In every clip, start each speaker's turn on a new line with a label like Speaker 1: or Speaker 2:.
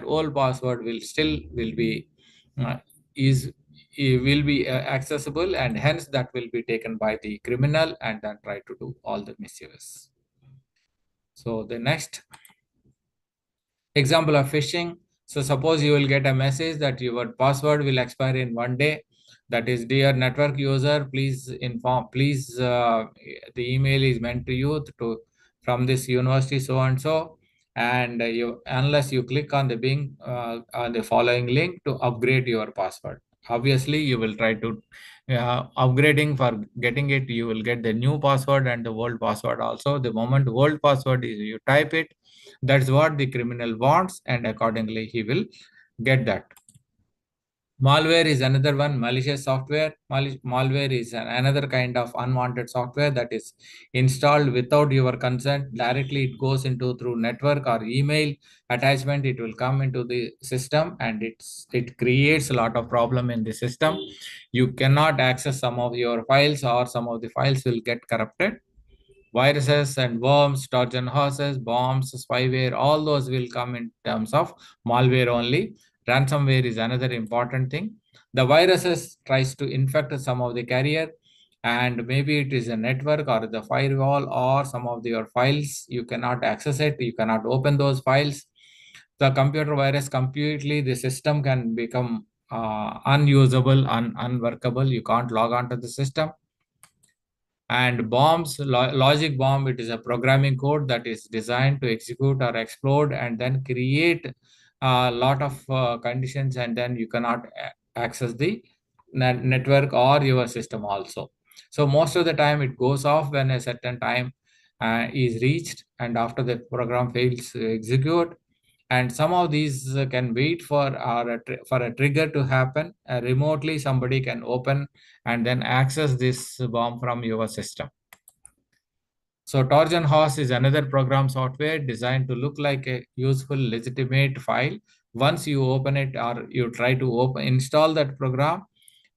Speaker 1: old password uh, is will be accessible, and hence that will be taken by the criminal and then try to do all the mischievous. So the next example of phishing. So suppose you will get a message that your password will expire in 1 day. That is, dear network user, please inform, please, the email is meant to you to from this university so and so, and you unless you click on the Bing on the following link to upgrade your password. Obviously, you will try to upgrading for getting it. You will get the new password and the old password also. The moment old password is you type it, that's what the criminal wants, and accordingly, he will get that. Malware is another one, malicious software. Malware is another kind of unwanted software that is installed without your consent. Directly, it goes into through network or email attachment. It will come into the system, and it creates a lot of problem in the system. You cannot access some of your files, or some of the files will get corrupted. Viruses and worms, Trojan horses, bombs, spyware, all those will come in terms of malware only. Ransomware is another important thing. The viruses tries to infect some of the carrier, and maybe it is a network or the firewall or some of your files. You cannot access it. You cannot open those files. The computer virus completely, the system can become unusable, unworkable. You can't log on to the system. And bombs, logic bomb, it is a programming code that is designed to execute or explode and then create a lot of conditions, and then you cannot access the network or your system also. So most of the time it goes off when a certain time is reached, and after the program fails to execute. And some of these can wait for for a trigger to happen. Remotely somebody can open and then access this bomb from your system. So Trojan horse is another program software designed to look like a useful, legitimate file. Once you open it or you try to install that program,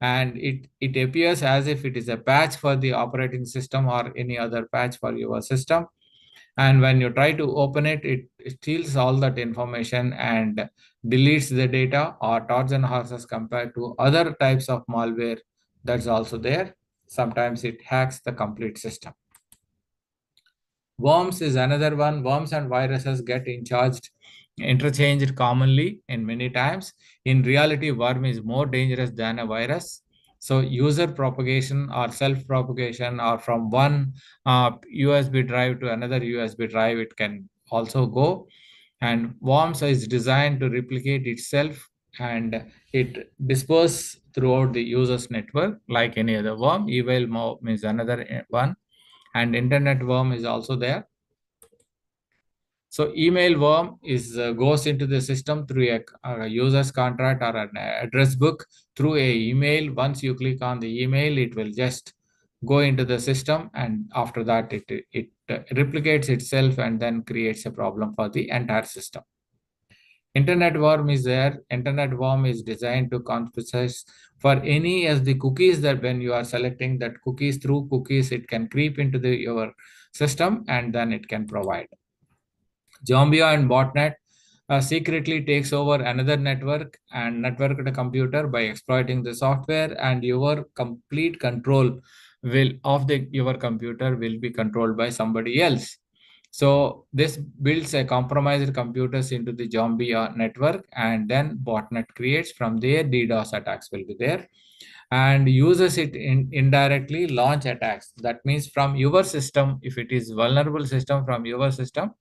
Speaker 1: and it appears as if it is a patch for the operating system or any other patch for your system. And when you try to open it, it steals all that information and deletes the data. Or Trojan horses compared to other types of malware that's also there. Sometimes it hacks the complete system. Worms is another one. Worms and viruses get interchanged commonly in many times. In reality, worm is more dangerous than a virus. So user propagation or self-propagation, or from one USB drive to another USB drive, it can also go. And worms is designed to replicate itself, and it disperses throughout the user's network like any other worm. Evil worm is another one, and internet worm is also there. So email worm is goes into the system through a user's contract or an address book through a email. Once you click on the email, it will just go into the system, and after that it replicates itself and then creates a problem for the entire system. Internet worm is there. Internet worm is designed to compensate for any as the cookies, that when you are selecting that cookies, through cookies, it can creep into your system and then it can provide. Zombia and botnet secretly takes over another network and networked computer by exploiting the software, and your complete control will of the your computer will be controlled by somebody else. So this builds a compromised computers into the zombie network, and then botnet creates. From there, DDoS attacks will be there, and uses it indirectly launch attacks. That means from your system, if it is vulnerable system from your system,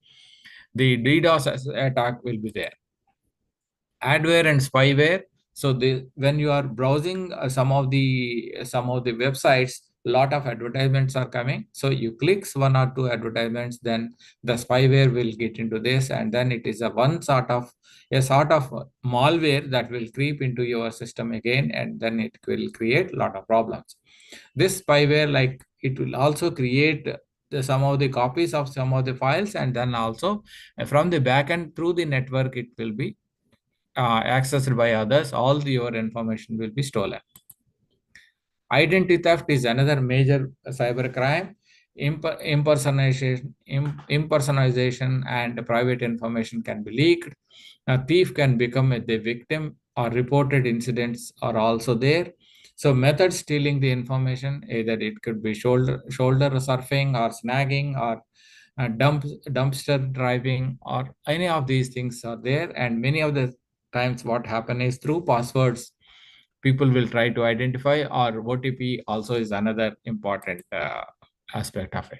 Speaker 1: the DDoS attack will be there. Adware and spyware. So when you are browsing some of the websites, lot of advertisements are coming. So you click one or two advertisements, then the spyware will get into this, and then it is a sort of malware that will creep into your system again, and then it will create a lot of problems. This spyware, like, it will also create some of the copies of some of the files, and then also from the backend through the network, it will be accessed by others. All your information will be stolen. Identity theft is another major cyber crime. Impersonation and private information can be leaked. A thief can become the victim, or reported incidents are also there. So methods stealing the information, either it could be shoulder surfing or snagging or dumpster driving, or any of these things are there. And many of the times what happen is through passwords people will try to identify, or OTP also is another important aspect of it.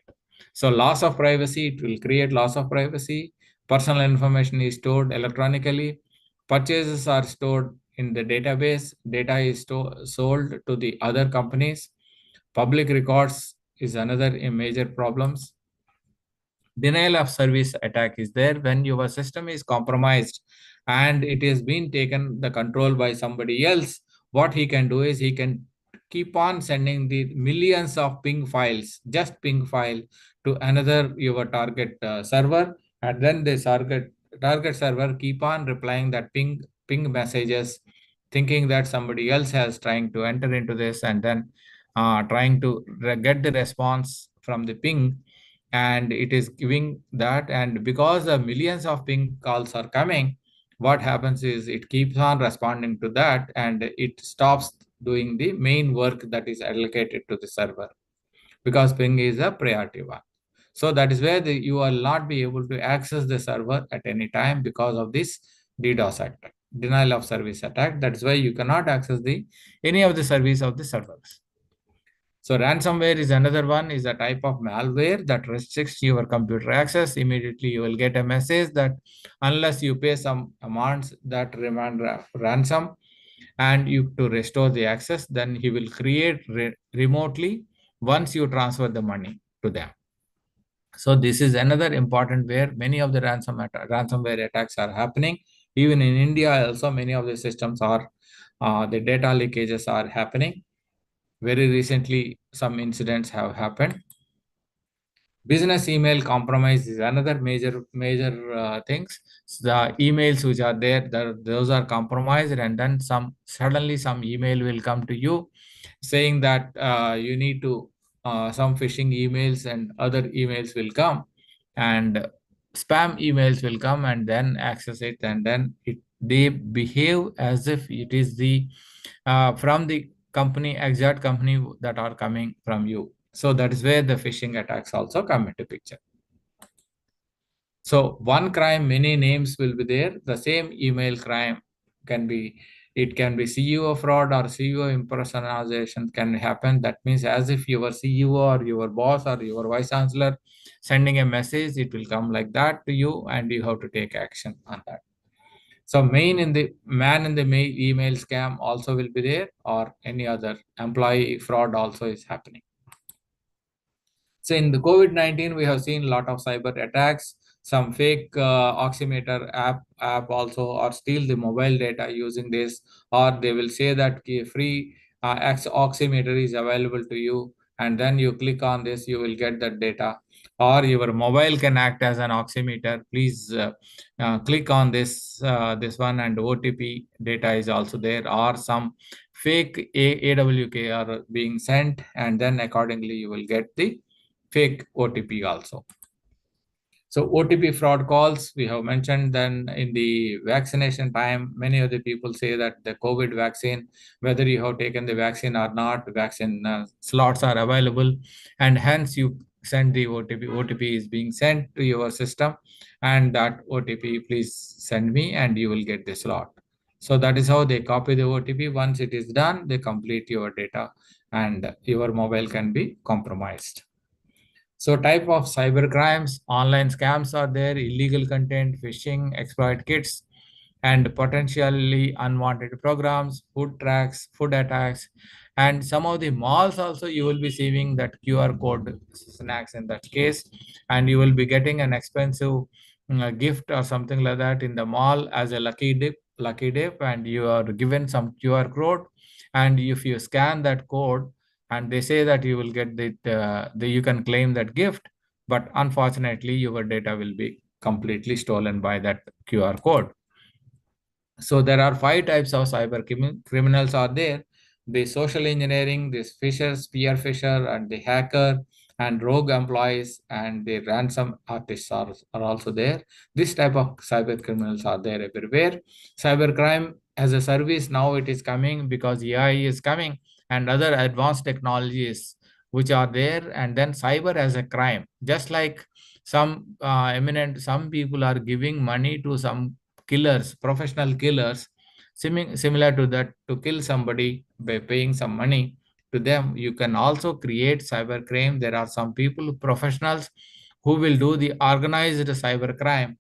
Speaker 1: So loss of privacy, it will create loss of privacy. Personal information is stored electronically. Purchases are stored in the database. Data is sold to the other companies. Public records is another major problems. Denial of service attack is there when your system is compromised and it is being taken the control by somebody else. What he can do is he can keep on sending the millions of ping files, just ping file, to another your target server, and then the target server keep on replying that ping messages, thinking that somebody else has trying to enter into this, and then trying to get the response from the ping, and it is giving that. And because the millions of ping calls are coming, what happens is it keeps on responding to that, and it stops doing the main work that is allocated to the server, because ping is a priority one. So that is where you will not be able to access the server at any time because of this DDoS attack, denial of service attack. That is why you cannot access the any of the service of the servers. So ransomware is another one, is a type of malware that restricts your computer access. Immediately you will get a message that unless you pay some amounts that remain ransom, and you to restore the access, then he will create remotely once you transfer the money to them. So this is another important where many of the ransomware attacks are happening. Even in India also many of the systems are the data leakages are happening. Very recently, some incidents have happened. Business email compromise is another major things. So the emails which are there, those are compromised, and then suddenly some email will come to you saying that you need to some phishing emails and other emails will come, and spam emails will come, and then access it, and then they behave as if it is the from the company, exact company that are coming from you. So that is where the phishing attacks also come into picture. So one crime, many names will be there. The same email crime can be, it can be CEO fraud or CEO impersonation can happen. That means as if your CEO or your boss or your vice chancellor sending a message, it will come like that to you, and you have to take action on that. So main in the man in the mail email scam also will be there, or any other employee fraud also is happening. So in the COVID-19, we have seen a lot of cyber attacks, some fake oximeter app also, or steal the mobile data using this, or they will say that free oximeter is available to you, and then you click on this, you will get that data, or your mobile can act as an oximeter. Please click on this one, and OTP data is also there, or some fake AWK are being sent, and then accordingly you will get the fake OTP also. So OTP fraud calls, we have mentioned. Then in the vaccination time, many of the people say that the COVID vaccine, whether you have taken the vaccine or not, vaccine slots are available, and hence you send the OTP. OTP is being sent to your system, and that OTP, please send me, and you will get the slot. So that is how they copy the OTP. Once it is done, they complete your data, and your mobile can be compromised. So type of cyber crimes, online scams are there, illegal content, phishing, exploit kits, and potentially unwanted programs, food tracks, food attacks, and some of the malls also you will be seeing that QR code snacks in that case, and you will be getting an expensive gift or something like that in the mall as a lucky dip, and you are given some QR code, and if you scan that code, and they say that you will get you can claim that gift, but unfortunately your data will be completely stolen by that QR code. So there are five types of criminals are there: the social engineering, this fisher, spear fisher, and the hacker, and rogue employees and the ransom artists are also there. This type of cyber criminals are there everywhere. Cybercrime as a service, now it is coming because AI is coming and other advanced technologies which are there, and then cyber as a crime. Just like some people are giving money to some killers, professional killers, similar to that, to kill somebody by paying some money to them. You can also create cybercrime. There are some people, professionals, who will do the organized cybercrime,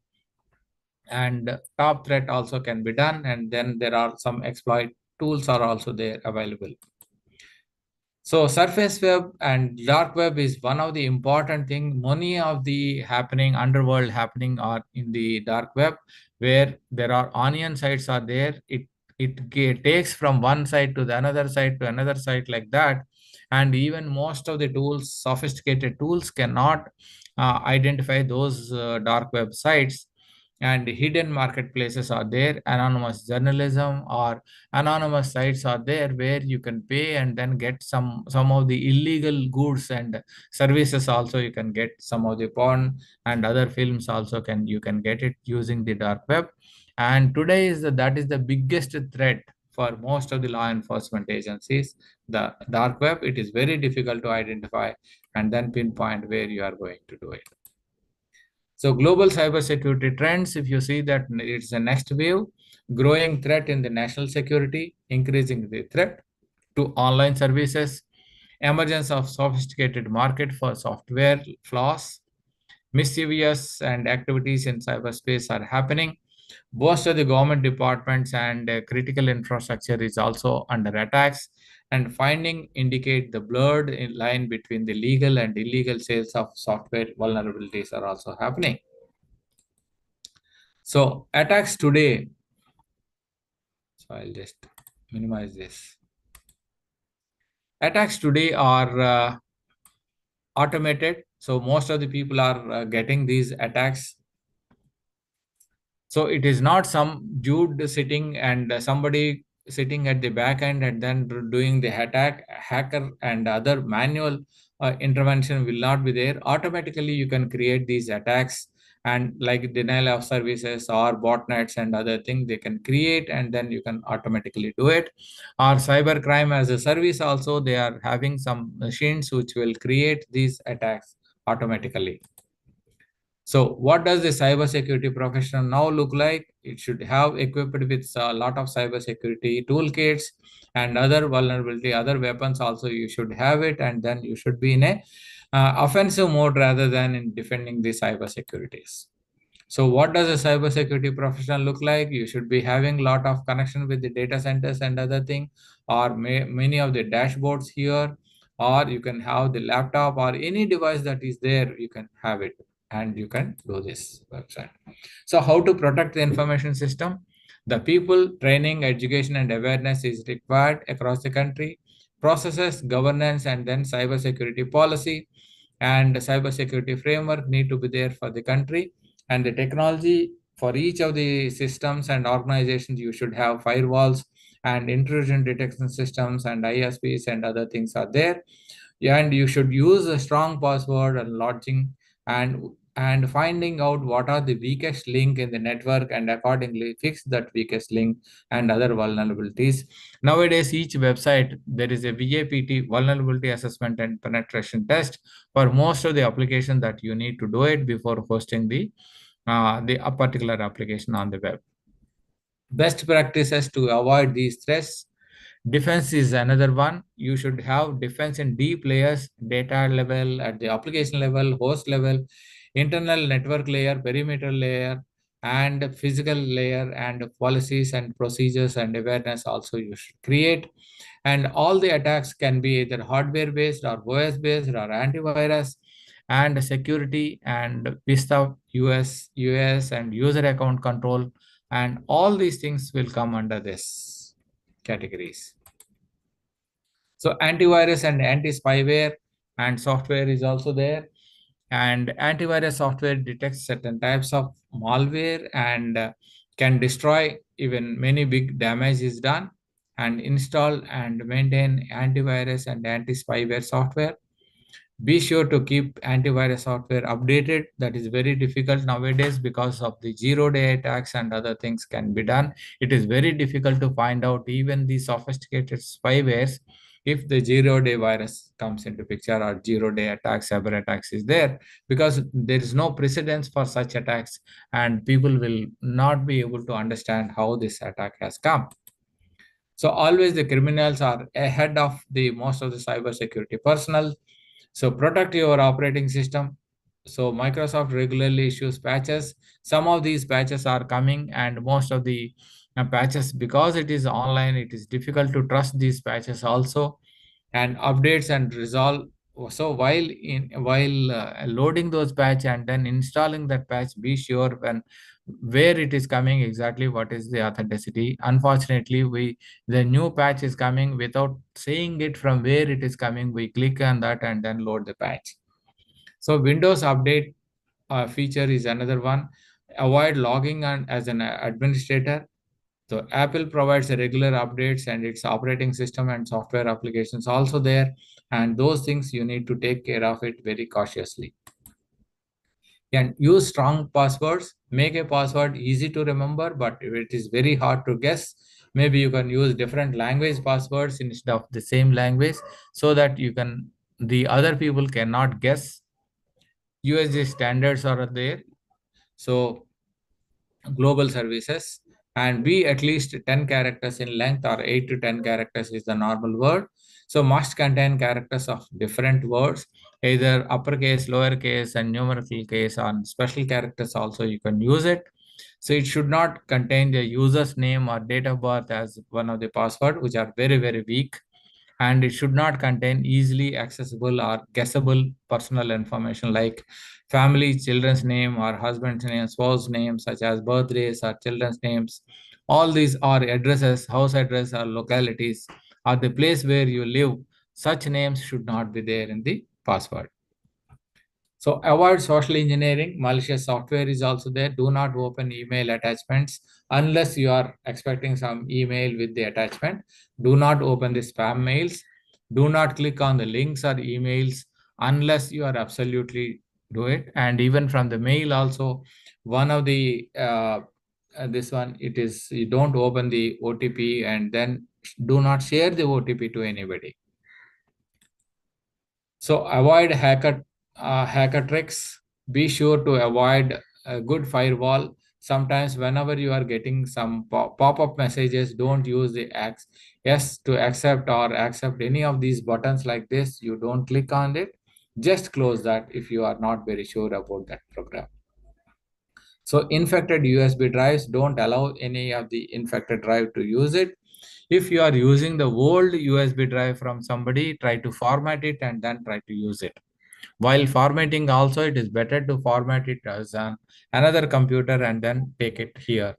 Speaker 1: and top threat also can be done. And then there are some exploit tools are also there available. So surface web and dark web is one of the important thing. Many of the happening underworld happening are in the dark web, where there are onion sites are there. It takes from one site to the another site to another site like that, and even most of the tools, sophisticated tools, cannot identify those dark web sites. And hidden marketplaces are there, anonymous journalism or anonymous sites are there where you can pay and then get some of the illegal goods and services. Also you can get some of the porn and other films also, you can get it using the dark web. And today that is the biggest threat for most of the law enforcement agencies. The dark web, it is very difficult to identify and then pinpoint where you are going to do it. So global cybersecurity trends, if you see that it's the next wave, growing threat in the national security, increasing the threat to online services, emergence of sophisticated market for software flaws, mischievous and activities in cyberspace are happening. Most of the government departments and critical infrastructure is also under attacks. And finding indicate the blurred line between the legal and illegal sales of software vulnerabilities are also happening. So attacks today, so I'll just minimize this. Attacks today are automated. So most of the people are getting these attacks. So it is not some dude sitting and somebody sitting at the back end and then doing the attack. Hacker and other manual intervention will not be there. Automatically, you can create these attacks, and like denial of services or botnets and other things they can create, and then you can automatically do it. Or cybercrime as a service also, they are having some machines which will create these attacks automatically. So what does the cybersecurity professional now look like? It should have equipped with a lot of cybersecurity toolkits and other vulnerability, other weapons also you should have it, and then you should be in a offensive mode rather than in defending the cybersecurities. So what does a cybersecurity professional look like? You should be having a lot of connection with the data centers and other thing, or many of the dashboards here, or you can have the laptop or any device that is there, you can have it and you can do this website. So how to protect the information system? The people training, education and awareness is required across the country. Processes, governance, and then cybersecurity policy and cybersecurity framework need to be there for the country. And the technology for each of the systems and organizations, you should have firewalls and intrusion detection systems and ISPs and other things are there. Yeah, and you should use a strong password and lodging and finding out what are the weakest link in the network and accordingly fix that weakest link and other vulnerabilities. Nowadays each website there is a VAPT, vulnerability assessment and penetration test, for most of the application that you need to do it before hosting the a particular application on the web. Best practices to avoid these threats. Defense is another one. You should have defense in deep layers, data level, at the application level, host level, internal network layer, perimeter layer, and physical layer, and policies and procedures and awareness also you should create. And all the attacks can be either hardware based or OS based or antivirus and security and Vista US and user account control, and all these things will come under this categories. So antivirus and anti-spyware and software is also there. And antivirus software detects certain types of malware and can destroy even many big damage is done. And install and maintain antivirus and anti-spyware software. Be sure to keep antivirus software updated. That is very difficult nowadays because of the zero-day attacks and other things can be done. It is very difficult to find out even the sophisticated spywares if the zero-day virus comes into picture or zero-day attacks, cyber attacks is there, because there is no precedence for such attacks and people will not be able to understand how this attack has come. So always the criminals are ahead of the most of the cybersecurity personnel. So protect your operating system. So Microsoft regularly issues patches. Some of these patches are coming, and most of the patches, because it is online, it is difficult to trust these patches also, and updates and resolve. So while loading those patch and then installing that patch, be sure when where it is coming exactly, what is the authenticity. Unfortunately, we the new patch is coming without saying it from where it is coming. We click on that and then load the patch. So Windows Update feature is another one. Avoid logging on as an administrator. So Apple provides a regular updates and its operating system and software applications also there. And those things you need to take care of it very cautiously. And use strong passwords. Make a password easy to remember, but it is very hard to guess. Maybe you can use different language passwords instead of the same language, so that the other people cannot guess. USG standards are there. So global services, and be at least 10 characters in length, or 8 to 10 characters is the normal word. So must contain characters of different words, either uppercase, lowercase, and numerical case, or special characters also you can use it. So it should not contain the user's name or date of birth as one of the password, which are very, very weak. And it should not contain easily accessible or guessable personal information like family, children's name, or husband's name, spouse name, such as birthdays or children's names. All these are addresses, house address, or localities, or the place where you live. Such names should not be there in the password. So avoid social engineering. Malicious software is also there. Do not open email attachments unless you are expecting some email with the attachment. Do not open the spam mails. Do not click on the links or emails unless you are absolutely do it. And even from the mail also, one of the this one, it is, you don't open the OTP and then do not share the OTP to anybody. So avoid hacker tricks. Be sure to avoid a good firewall. Sometimes whenever you are getting some pop-up messages, don't use the X yes to accept or accept any of these buttons like this. You don't click on it. Just close that if you are not very sure about that program. So infected USB drives, don't allow any of the infected drive to use it. If you are using the old USB drive from somebody, try to format it and then try to use it. While formatting also, it is better to format it as another computer and then take it here.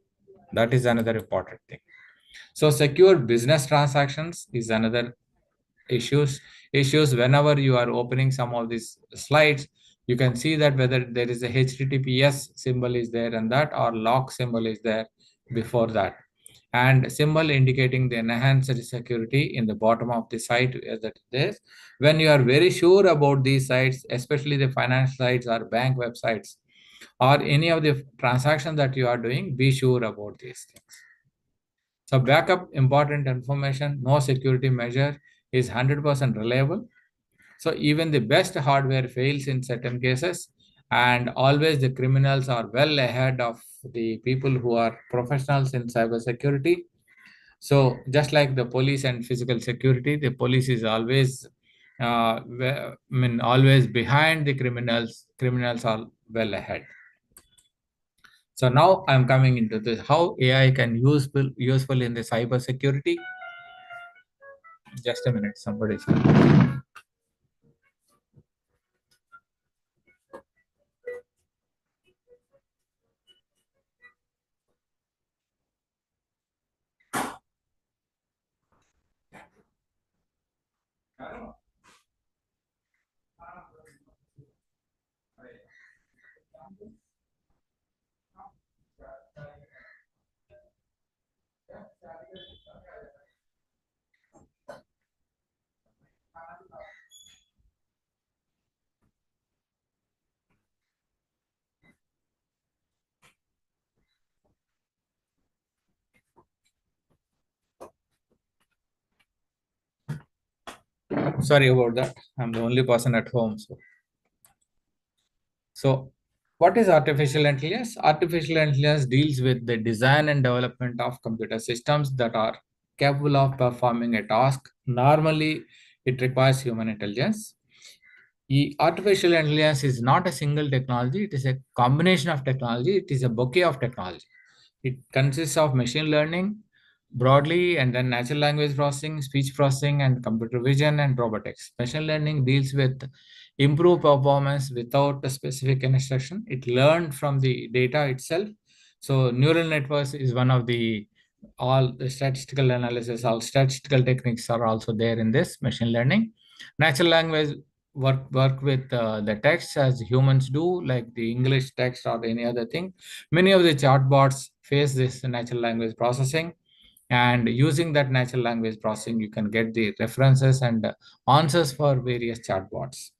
Speaker 1: That is another important thing. So secure business transactions is another issues. Whenever you are opening some of these slides, you can see that whether there is a HTTPS symbol is there and that, or lock symbol is there before that, and symbol indicating the enhanced security in the bottom of the site that is there. When you are very sure about these sites, especially the finance sites or bank websites, or any of the transactions that you are doing, be sure about these things. So backup important information. No security measure is 100% reliable. So even the best hardware fails in certain cases, and always the criminals are well ahead of the people who are professionals in cybersecurity. So just like the police and physical security, the police is always, always behind the criminals. Criminals are well ahead. So now I'm coming into this how AI can useful in the cyber security. Just a minute, somebody's. Sorry about that. I'm the only person at home. So what is artificial intelligence? Artificial intelligence deals with the design and development of computer systems that are capable of performing a task. Normally, it requires human intelligence. The artificial intelligence is not a single technology, it is a combination of technology, it is a bouquet of technology. It consists of machine learning broadly, and then natural language processing, speech processing, and computer vision and robotics. Machine learning deals with improved performance without a specific instruction. It learned from the data itself. So neural networks is one of the all the statistical analysis, all statistical techniques are also there in this machine learning. Natural language work with the text as humans do, like the English text or any other thing. Many of the chatbots face this natural language processing, and using that natural language processing, you can get the references and answers for various chatbots.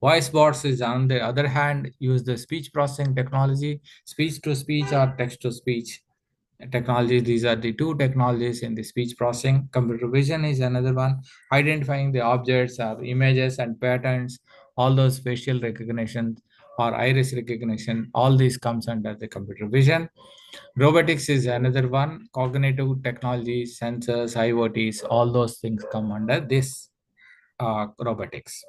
Speaker 1: Voice bots is on the other hand use the speech processing technology, speech to speech or text to speech technology. These are the two technologies in the speech processing. Computer vision is another one, identifying the objects or images and patterns, all those facial recognition or iris recognition, all these comes under the computer vision. Robotics is another one, cognitive technologies, sensors, IoTs, all those things come under this robotics.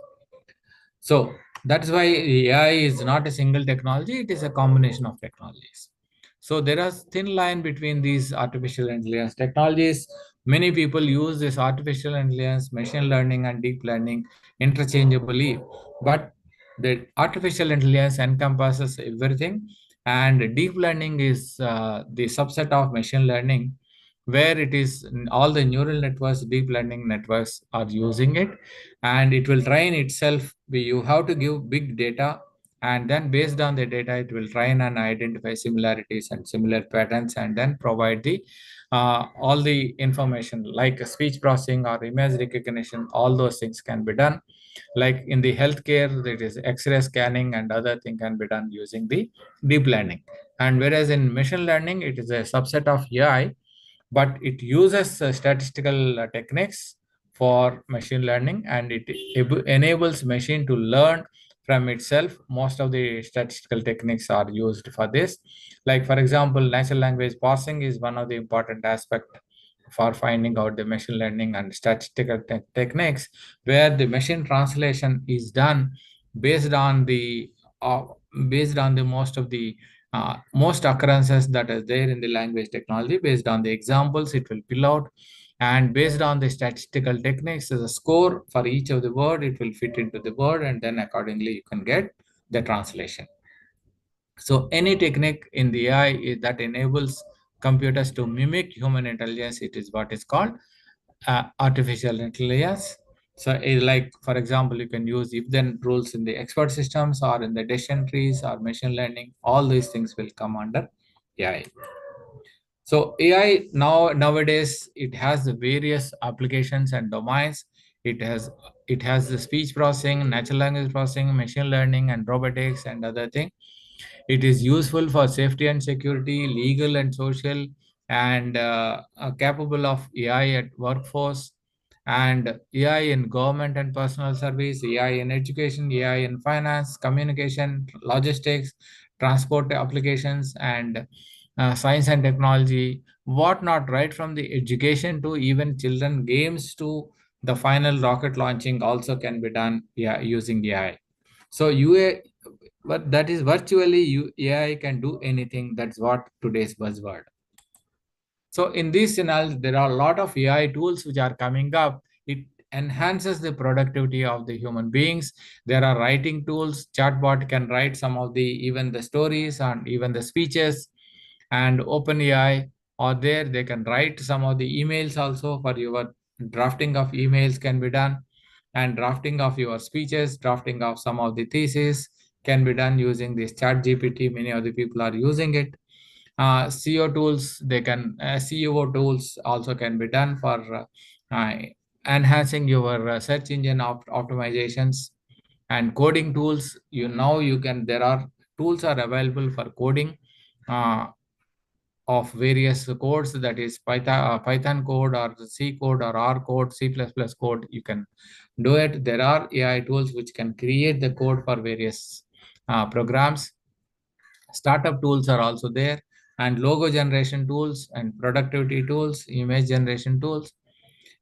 Speaker 1: So that's why AI is not a single technology, it is a combination of technologies. So there is thin line between these artificial intelligence technologies. Many people use this artificial intelligence, machine learning, and deep learning interchangeably, but the artificial intelligence encompasses everything, and deep learning is the subset of machine learning, where it is all the neural networks, deep learning networks are using it, and it will train itself. You have to give big data, and then based on the data it will train and identify similarities and similar patterns, and then provide the all the information like speech processing or image recognition. All those things can be done, like in the healthcare there is x-ray scanning and other thing can be done using the deep learning. And whereas in machine learning it is a subset of AI, but it uses statistical techniques for machine learning, and it enables machine to learn from itself. Most of the statistical techniques are used for this. Like for example, natural language processing is one of the important aspect for finding out the machine learning and statistical techniques, where the machine translation is done based on the uh, based on the most occurrences that is there in the language technology. Based on the examples it will fill out, and based on the statistical techniques, the score for each of the word it will fit into the word, and then accordingly you can get the translation. So any technique in the AI that enables computers to mimic human intelligence, it is what is called artificial intelligence. So like for example, you can use if then rules in the expert systems or in the decision trees or machine learning. All these things will come under AI. So AI nowadays it has the various applications and domains. It has the speech processing, natural language processing, machine learning, and robotics and other things. It is useful for safety and security, legal and social, and capable of AI at workforce, and AI in government and personal service, AI in education, AI in finance, communication, logistics, transport applications, and science and technology, whatnot, right from the education to even children games to the final rocket launching also can be done, yeah, using AI. So UA, but that is virtually AI can do anything. That's what today's buzzword. So in these scenarios, there are a lot of AI tools which are coming up. It enhances the productivity of the human beings. There are writing tools. Chatbot can write some of the even the stories and even the speeches, and OpenAI are there. They can write some of the emails also. For your drafting of emails can be done, and drafting of your speeches, drafting of some of the thesis can be done using this chat GPT. Many of the people are using it. CO tools, they can CEO tools also can be done for uh, enhancing your search engine optimizations. And coding tools, you can there are tools are available for coding. uh, of various codes, that is Python code or C code or R code, C++ code. You can do it. There are AI tools which can create the code for various programs. Startup tools are also there, and logo generation tools and productivity tools, image generation tools,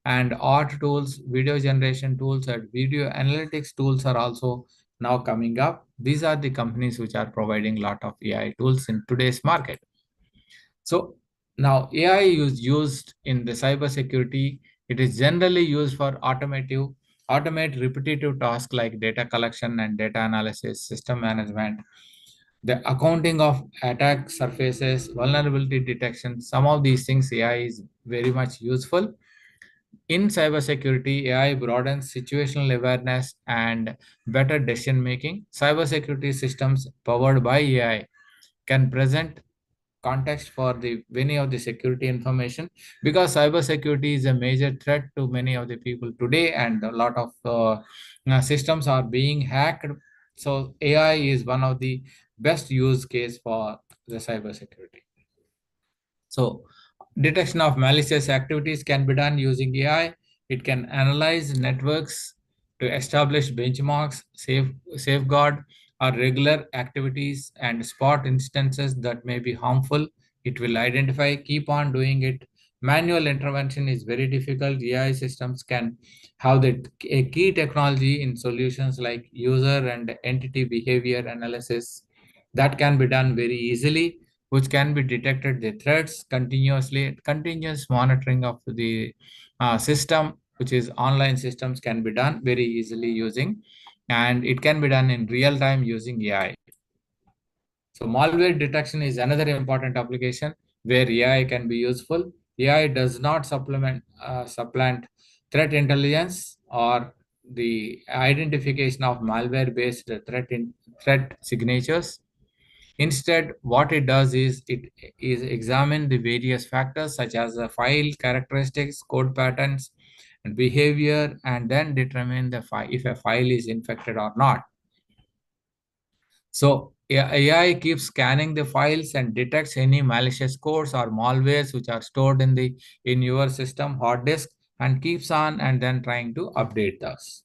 Speaker 1: and art tools, video generation tools, and video analytics tools are also now coming up. These are the companies which are providing a lot of AI tools in today's market. So now AI is used in the cybersecurity. It is generally used for automate repetitive tasks like data collection and data analysis, system management, the accounting of attack surfaces, vulnerability detection. Some of these things AI is very much useful. In cybersecurity, AI broadens situational awareness and better decision making. Cybersecurity systems powered by AI can present context for the many of the security information, because cybersecurity is a major threat to many of the people today, and a lot of systems are being hacked. So AI is one of the best use case for the cybersecurity. So detection of malicious activities can be done using AI. It can analyze networks to establish benchmarks, safeguard or regular activities, and spot instances that may be harmful. It will identify, keep on doing it. Manual intervention is very difficult. AI systems can have a key technology in solutions like user and entity behavior analysis that can be done very easily, which can be detected the threats continuously. Continuous monitoring of the system, which is online systems, can be done very easily using, and it can be done in real time using AI. So malware detection is another important application where AI can be useful. AI does not supplant threat intelligence or the identification of malware-based threat signatures. Instead, what it does is it is examine the various factors such as the file characteristics, code patterns, and behavior, and then determine the if a file is infected or not. So AI keeps scanning the files and detects any malicious codes or malwares which are stored in your system hard disk, and keeps on and then trying to update those.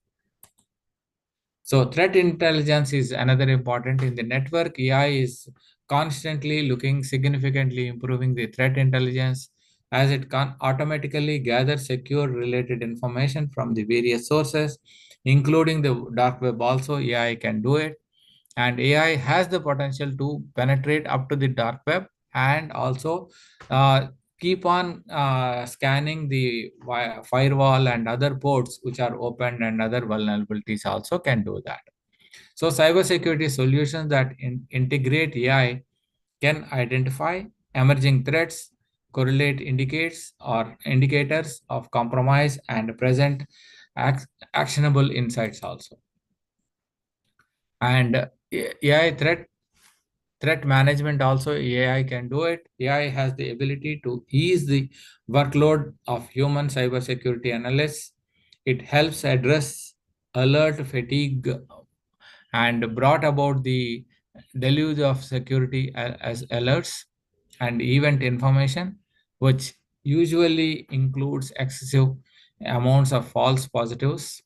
Speaker 1: So threat intelligence is another important in the network. AI is constantly looking significantly improving the threat intelligence, as it can automatically gather secure related information from the various sources, including the dark web also. AI can do it, and AI has the potential to penetrate up to the dark web, and also uh, keep on scanning the firewall and other ports which are opened, and other vulnerabilities also can do that. So cybersecurity solutions that integrate AI can identify emerging threats, correlate indicates or indicators of compromise, and present actionable insights also. And AI threat management also, AI can do it. AI has the ability to ease the workload of human cybersecurity analysts. It helps address alert fatigue and brought about the deluge of security as alerts and event information, which usually includes excessive amounts of false positives.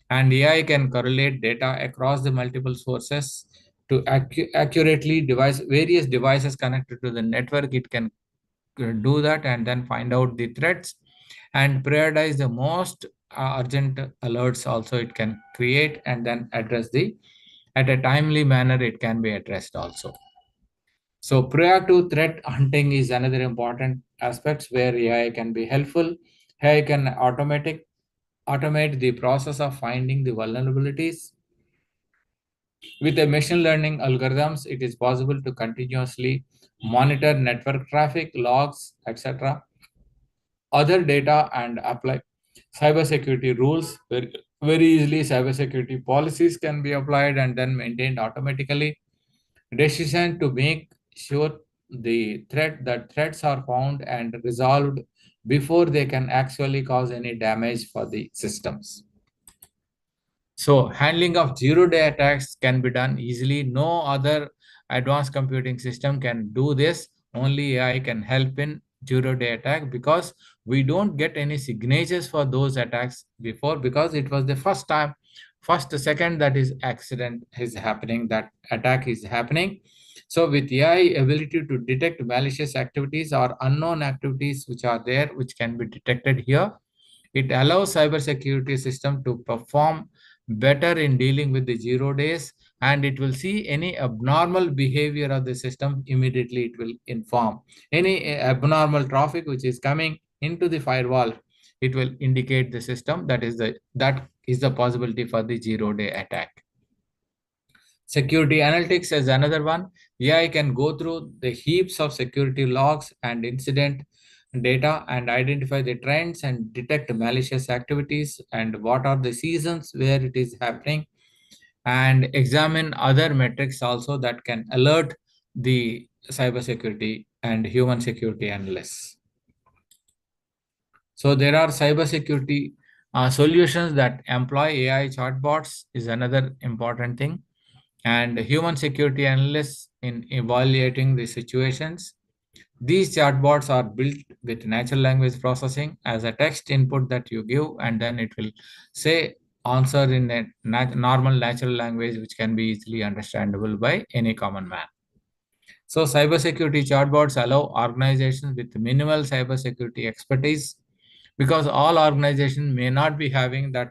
Speaker 1: And AI can correlate data across the multiple sources to accurately device various devices connected to the network. It can do that and then find out the threats and prioritize the most urgent alerts also it can create, and then address the at a timely manner it can be addressed also. So proactive threat hunting is another important aspect where AI can be helpful. AI can automate the process of finding the vulnerabilities. With a machine learning algorithms, it is possible to continuously monitor network traffic, logs, etc., other data, and apply cybersecurity rules very easily. Cybersecurity policies can be applied and then maintained automatically. Decision to make sure that threats are found and resolved before they can actually cause any damage for the systems. So handling of zero-day attacks can be done easily. No other advanced computing system can do this. only AI can help in zero-day attack, because we don't get any signatures for those attacks before, because it was the first time, first second that is accident is happening, that attack is happening. So with AI ability to detect malicious activities or unknown activities which are there, which can be detected here, it allows cybersecurity system to perform better in dealing with the 0 days, and it will see any abnormal behavior of the system. Immediately it will inform any abnormal traffic which is coming into the firewall. It will indicate the system that is the possibility for the 0 day attack. Security analytics is another one. AI can go through the heaps of security logs and incident data and identify the trends and detect malicious activities and what are the seasons where it is happening, and examine other metrics also that can alert the cybersecurity and human security analysts. So there are cybersecurity solutions that employ AI chatbots is another important thing, and human security analysts in evaluating the situations. These chatbots are built with natural language processing as a text input that you give, and then it will say answer in a normal natural language which can be easily understandable by any common man. So cybersecurity chatbots allow organizations with minimal cybersecurity expertise, because all organizations may not be having that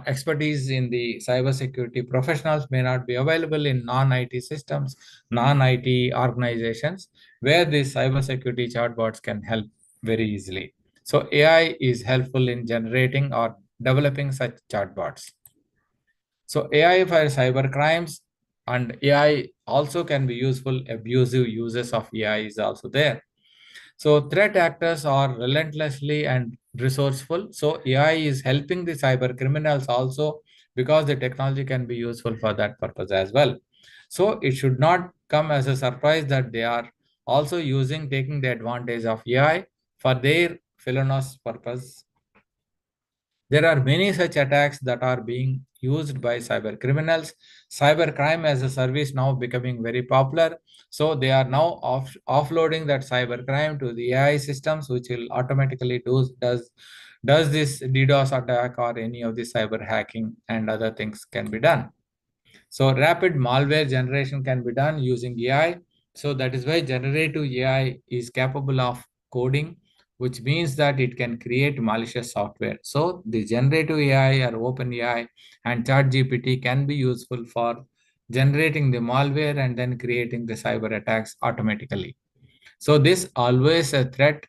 Speaker 1: expertise in the cybersecurity. Professionals may not be available in non-IT systems, non-IT organizations, where these cybersecurity chatbots can help very easily. So AI is helpful in generating or developing such chatbots. So AI for cyber crimes, and AI also can be useful. Abusive uses of AI is also there. So threat actors are relentlessly and resourceful. So AI is helping the cyber criminals also, because the technology can be useful for that purpose as well. So it should not come as a surprise that they are also taking the advantage of AI for their villainous purpose. There are many such attacks that are being used by cyber criminals. Cyber crime as a service now becoming very popular. So they are now offloading that cyber crime to the AI systems, which will automatically does this DDoS attack or any of the cyber hacking, and other things can be done. So rapid malware generation can be done using AI. So that is why generative AI is capable of coding, which means that it can create malicious software. So the generative AI or open AI and ChatGPT can be useful for generating the malware and then creating the cyber attacks automatically. So this always a threat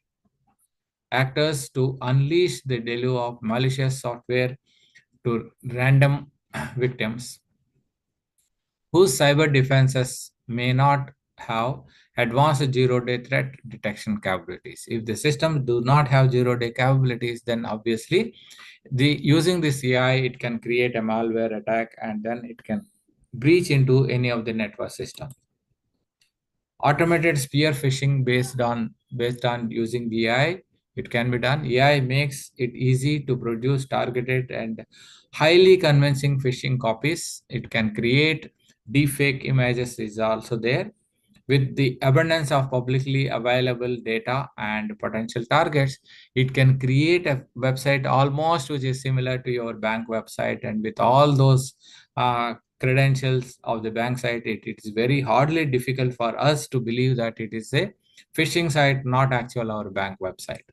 Speaker 1: actors to unleash the deluge of malicious software to random victims whose cyber defenses may not have advanced zero-day threat detection capabilities. If the systems do not have zero-day capabilities, then obviously the using this AI, it can create a malware attack, and then it can breach into any of the network system. Automated spear phishing based on using AI, it can be done. AI makes it easy to produce targeted and highly convincing phishing copies. It can create deepfake images is also there. With the abundance of publicly available data and potential targets, it can create a website almost which is similar to your bank website, and with all those credentials of the bank site, it is very hardly difficult for us to believe that it is a phishing site, not actual our bank website.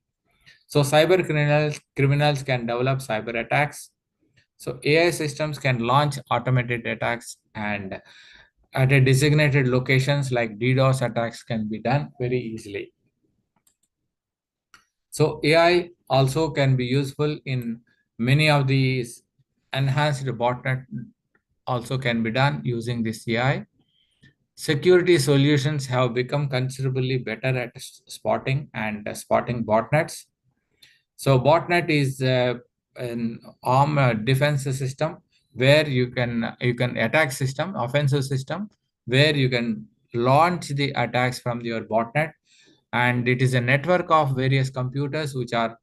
Speaker 1: So criminals can develop cyber attacks. So AI systems can launch automated attacks, and at a designated locations like DDoS attacks can be done very easily. So AI also can be useful in many of these. Enhanced botnet also can be done using this AI. Security solutions have become considerably better at spotting and spotting botnets. So botnet is an arm defense system where you can attack system, offensive system, where you can launch the attacks from your botnet, and it is a network of various computers which are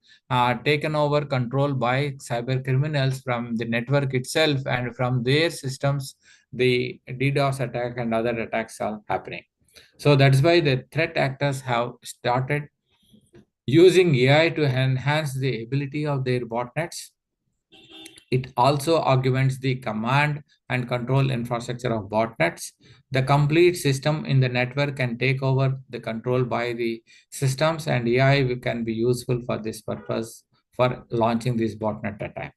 Speaker 1: taken over control by cyber criminals from the network itself, and from their systems the DDoS attack and other attacks are happening. So that's why the threat actors have started using AI to enhance the ability of their botnets. It also augments the command and control infrastructure of botnets. The complete system in the network can take over the control by the systems, and AI can be useful for this purpose for launching this botnet attack.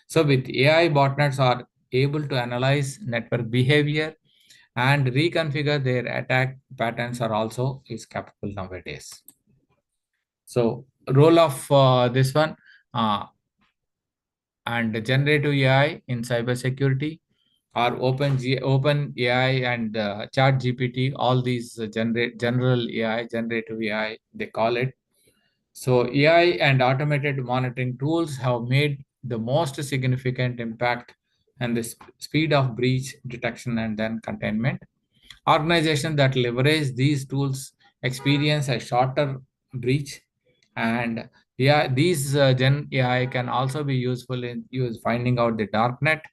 Speaker 1: So with AI, botnets are able to analyze network behavior and reconfigure their attack patterns are also is capable nowadays. So role of this one, uh, and generative AI in cybersecurity are open AI and Chat GPT. All these general AI, generative AI, they call it. So AI and automated monitoring tools have made the most significant impact and the speed of breach detection and then containment. Organizations that leverage these tools experience a shorter breach, and yeah, these Gen AI can also be useful in use finding out the dark net.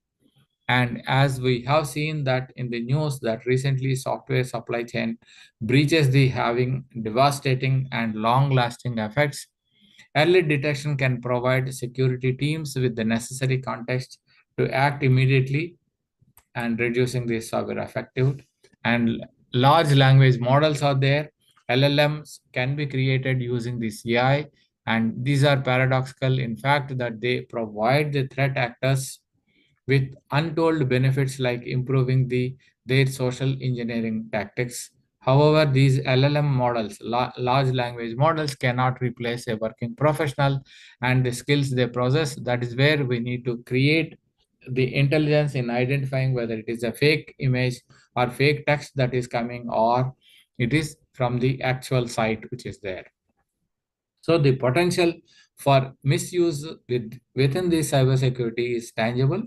Speaker 1: And as we have seen that in the news that recently software supply chain breaches the having devastating and long-lasting effects, early detection can provide security teams with the necessary context to act immediately and reducing the cyber effective. And large language models are there. LLMs can be created using this AI, and these are paradoxical in fact that they provide the threat actors with untold benefits like improving their social engineering tactics. However, these LLM models, large language models, cannot replace a working professional and the skills they possess. That is where we need to create the intelligence in identifying whether it is a fake image or fake text that is coming or it is from the actual site which is there. So the potential for misuse within the cybersecurity is tangible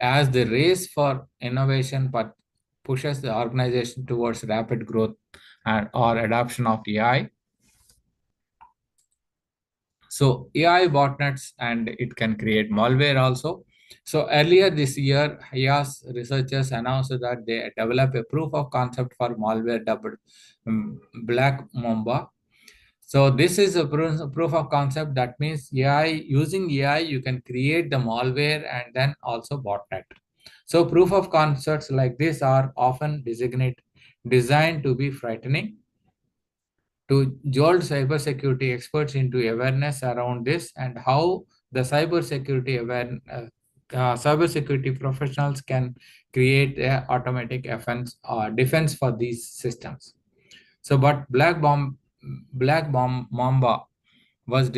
Speaker 1: as the race for innovation but pushes the organization towards rapid growth and or adoption of AI. So AI botnets and it can create malware also. So earlier this year, IAS researchers announced that they developed a proof of concept for malware dubbed Black Mamba. So this is a proof of concept. That means AI, using AI, you can create the malware and then also botnet. So proof of concepts like this are often designed to be frightening to jolt cybersecurity experts into awareness around this and how the cybersecurity professionals can create a automatic defense for these systems. So, but Mamba was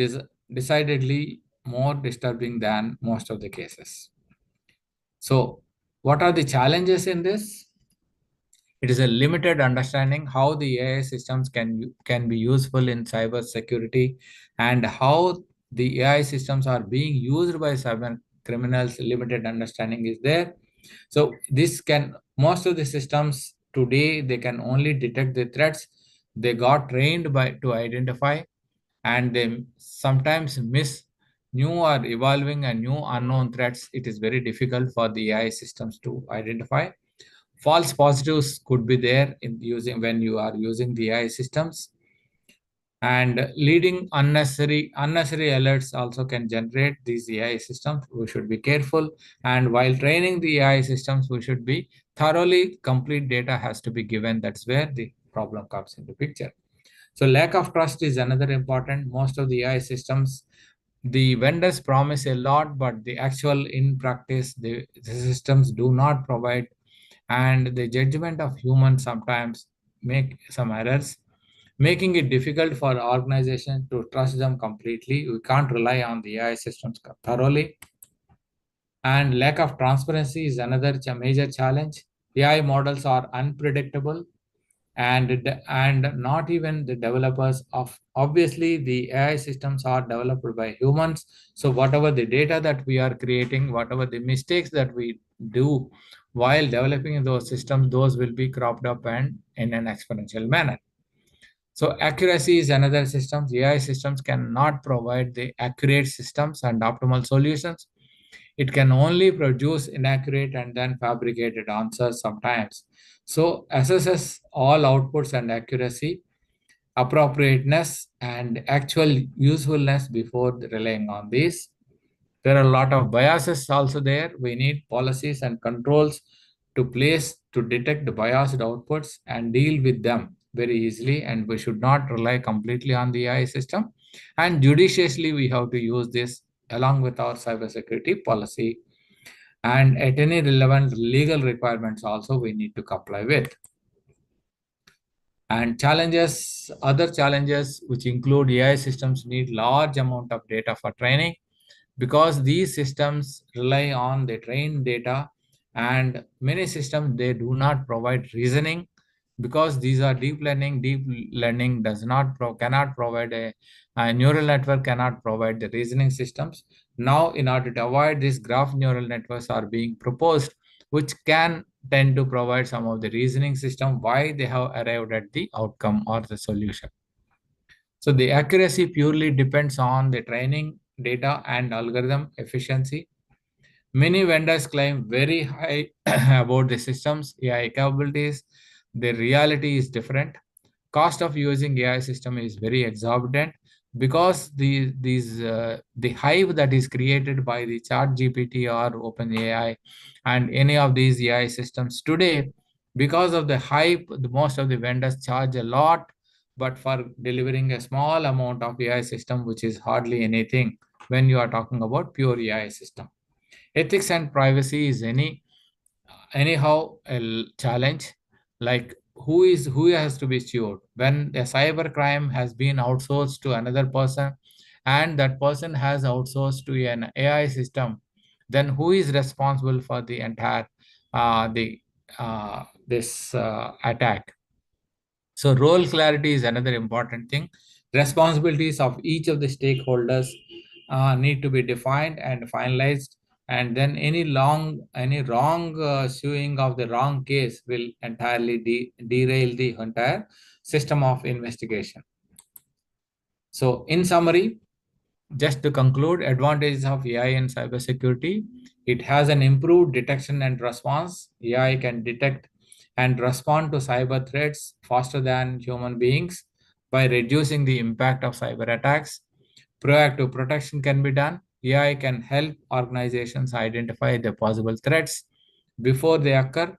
Speaker 1: decidedly more disturbing than most of the cases. So, what are the challenges in this? It is a limited understanding how the AI systems can be useful in cyber security and how the AI systems are being used by cyber criminals. Limited understanding is there. So this can most of the systems today they can only detect the threats they got trained by to identify, and they sometimes miss new or evolving and new unknown threats. It is very difficult for the AI systems to identify. False positives could be there in using when you are using the AI systems, and leading unnecessary alerts also can generate these AI systems. We should be careful, and while training the AI systems, we should be thoroughly complete data has to be given. That's where the problem comes into picture. So lack of trust is another important. Most of the AI systems, the vendors promise a lot, but the actual in practice, the systems do not provide, and the judgment of humans sometimes make some errors, making it difficult for organizations to trust them completely. We can't rely on the AI systems thoroughly. And lack of transparency is another major challenge. AI models are unpredictable, and not even the developers of obviously the AI systems are developed by humans. So whatever the data that we are creating, whatever the mistakes that we do while developing those systems, those will be cropped up and in an exponential manner. So accuracy is another system. AI systems cannot provide the accurate systems and optimal solutions. It can only produce inaccurate and then fabricated answers sometimes. So assesses all outputs and accuracy, appropriateness, and actual usefulness before relying on these. There are a lot of biases also there. We need policies and controls to place to detect the biased outputs and deal with them very easily. And we should not rely completely on the AI system. And judiciously, we have to use this along with our cybersecurity policy. And at any relevant legal requirements also we need to comply with. And challenges, other challenges which include AI systems need large amount of data for training because these systems rely on the trained data, and many systems they do not provide reasoning because these are deep learning does not cannot provide a neural network cannot provide the reasoning systems. Now in order to avoid this, graph neural networks are being proposed which can tend to provide some of the reasoning system why they have arrived at the outcome or the solution. So the accuracy purely depends on the training data and algorithm efficiency. Many vendors claim very high about the system's AI capabilities. The reality is different. Cost of using AI system is very exorbitant because the hype that is created by the Chat GPT or OpenAI and any of these AI systems today, because of the hype, most of the vendors charge a lot, but for delivering a small amount of AI system, which is hardly anything when you are talking about pure AI system. Ethics and privacy is anyhow challenge, like who has to be sued when a cyber crime has been outsourced to another person and that person has outsourced to an AI system, then who is responsible for the entire the this attack? So role clarity is another important thing. Responsibilities of each of the stakeholders need to be defined and finalized, and then any wrong suing of the wrong case will entirely derail the entire system of investigation. So, in summary, just to conclude, advantages of AI in cybersecurity, it has an improved detection and response. AI can detect and respond to cyber threats faster than human beings by reducing the impact of cyber attacks. Proactive protection can be done. AI can help organizations identify the possible threats before they occur.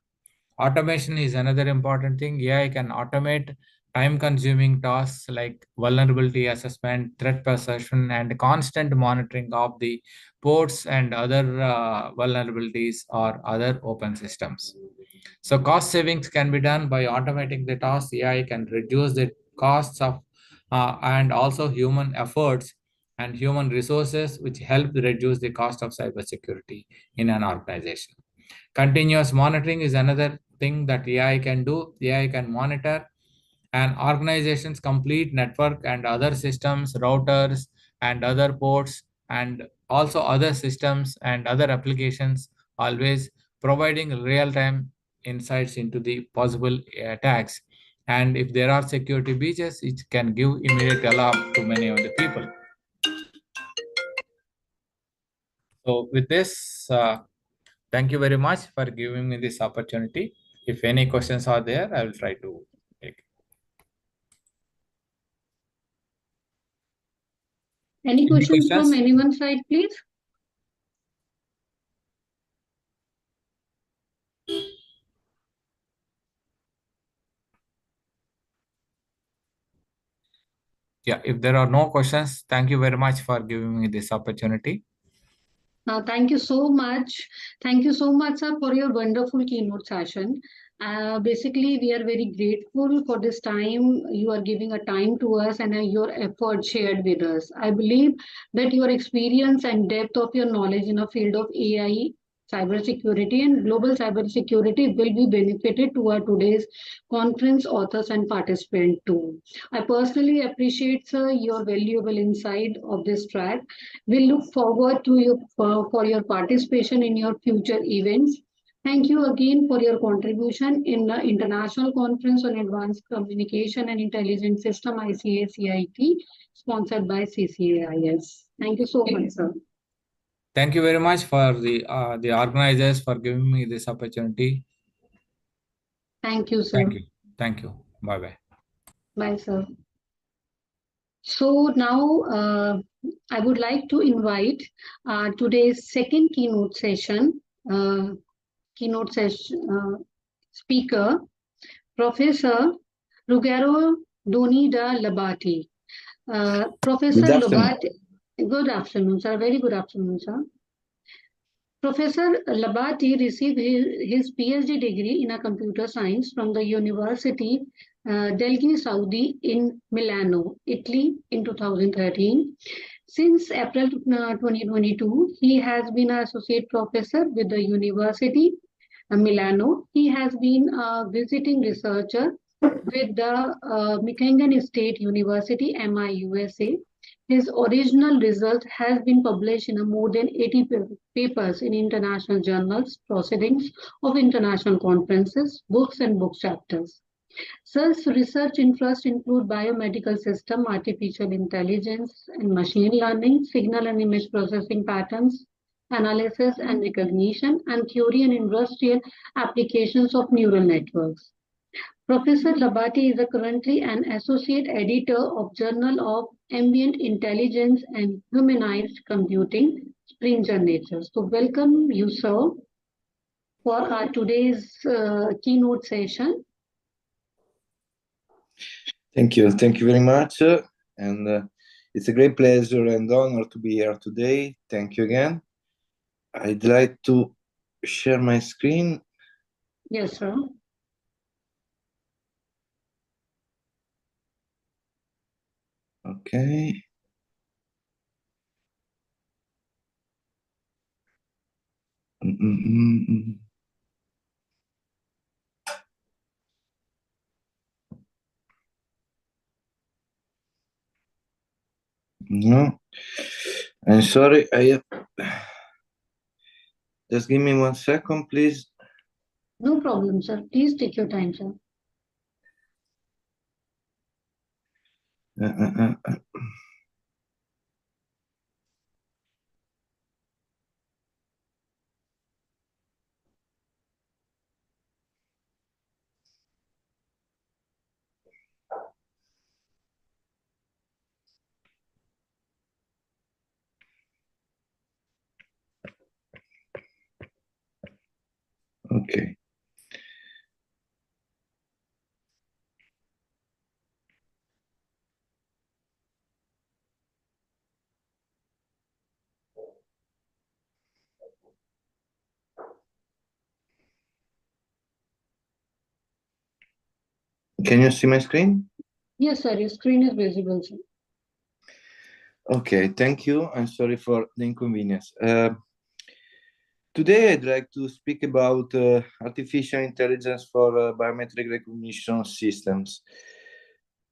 Speaker 1: Automation is another important thing. AI can automate time consuming tasks like vulnerability assessment, threat perception, and constant monitoring of the ports and other vulnerabilities or other open systems. So, cost savings can be done by automating the tasks. AI can reduce the costs of and also human efforts and human resources, which help reduce the cost of cybersecurity in an organization. Continuous monitoring is another thing that AI can do. AI can monitor an organization's complete network and other systems, routers, and other ports, and also other systems and other applications, always providing real time insights into the possible attacks. And if there are security breaches, it can give immediate alarm to many of the people. So, with this, thank you very much for giving me this opportunity. If any questions are there, I will try to take.
Speaker 2: Any
Speaker 1: Any
Speaker 2: questions from
Speaker 1: questions?
Speaker 2: anyone's side, please?
Speaker 1: Yeah, if there are no questions, thank you very much for giving me this opportunity.
Speaker 2: Thank you so much. Thank you so much, sir, for your wonderful keynote session. Basically, we are very grateful for this time you are giving a time to us and your effort shared with us. I believe that your experience and depth of your knowledge in the field of AI, cybersecurity, and global cybersecurity will be benefited to our today's conference authors and participants too. I personally appreciate, sir, your valuable insight of this track. We look forward to you for your participation in your future events. Thank you again for your contribution in the International Conference on Advanced Communication and Intelligence System ICACIT, sponsored by CCAIS. Thank you so much, sir.
Speaker 1: Thank you very much for the organizers for giving me this opportunity.
Speaker 2: Thank you, sir.
Speaker 1: Thank you. Thank you. Bye-bye.
Speaker 2: Bye, sir. So now I would like to invite today's second uh, keynote session speaker, Professor Ruggero Doni da Labate.
Speaker 3: Good
Speaker 2: Professor
Speaker 3: afternoon.
Speaker 2: Labate, good afternoon, sir. Very good afternoon, sir. Professor Labate received his PhD degree in computer science from the University Degli Saudi in Milano, Italy in 2013. Since April 2022, he has been an associate professor with the University Milano. He has been a visiting researcher with the Michigan State University, MIUSA. His original result has been published in more than 80 papers in international journals, proceedings of international conferences, books, and book chapters. Sir's research interests include biomedical system, artificial intelligence and machine learning, signal and image processing patterns, analysis and recognition, and theory and industrial applications of neural networks. Professor Labate is currently an associate editor of Journal of Ambient Intelligence and Humanized Computing, Springer Nature. So welcome you, sir, for our today's keynote session.
Speaker 3: Thank you. Thank you very much. And it's a great pleasure and honor to be here today. Thank you again. I'd like to share my screen.
Speaker 2: Yes, sir.
Speaker 3: Okay. No, I'm sorry. Just give me 1 second, please.
Speaker 2: No problem, sir. Please take your time, sir.
Speaker 3: Okay. Can you see my screen?
Speaker 2: Yes, sir. Your screen is visible, sir.
Speaker 3: Okay, thank you. I'm sorry for the inconvenience. Today, I'd like to speak about artificial intelligence for biometric recognition systems.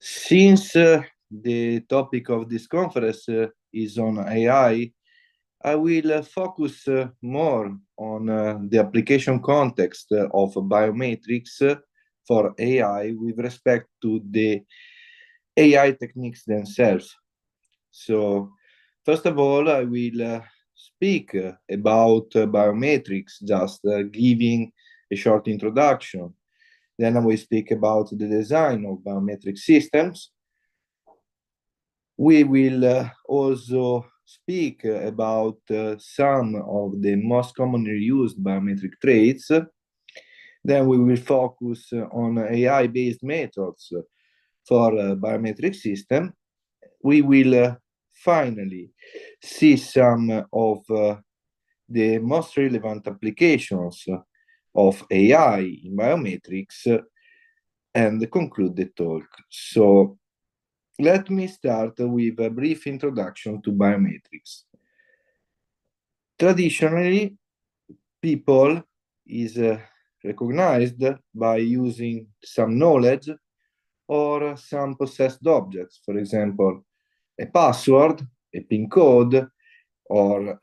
Speaker 3: Since the topic of this conference is on AI, I will focus more on the application context of biometrics for AI with respect to the AI techniques themselves. So, first of all, I will speak about biometrics, just giving a short introduction. Then I will speak about the design of biometric systems. We will also speak about some of the most commonly used biometric traits. Then we will focus on AI-based methods for biometric system. We will finally see some of the most relevant applications of AI in biometrics and conclude the talk. So let me start with a brief introduction to biometrics. Traditionally, people is recognized by using some knowledge or some possessed objects, for example, a password, a PIN code, or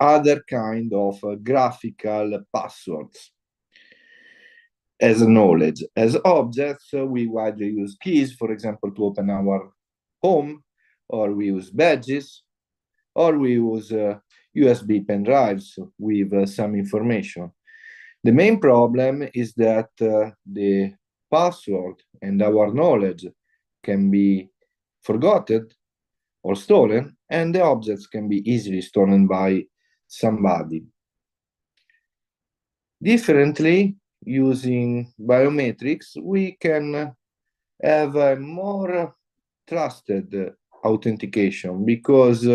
Speaker 3: other kind of graphical passwords as knowledge. As objects, we widely use keys, for example, to open our home, or we use badges, or we use USB pen drives with some information. The main problem is that the password and our knowledge can be forgotten or stolen, and the objects can be easily stolen by somebody. Differently, using biometrics, we can have a more trusted authentication, because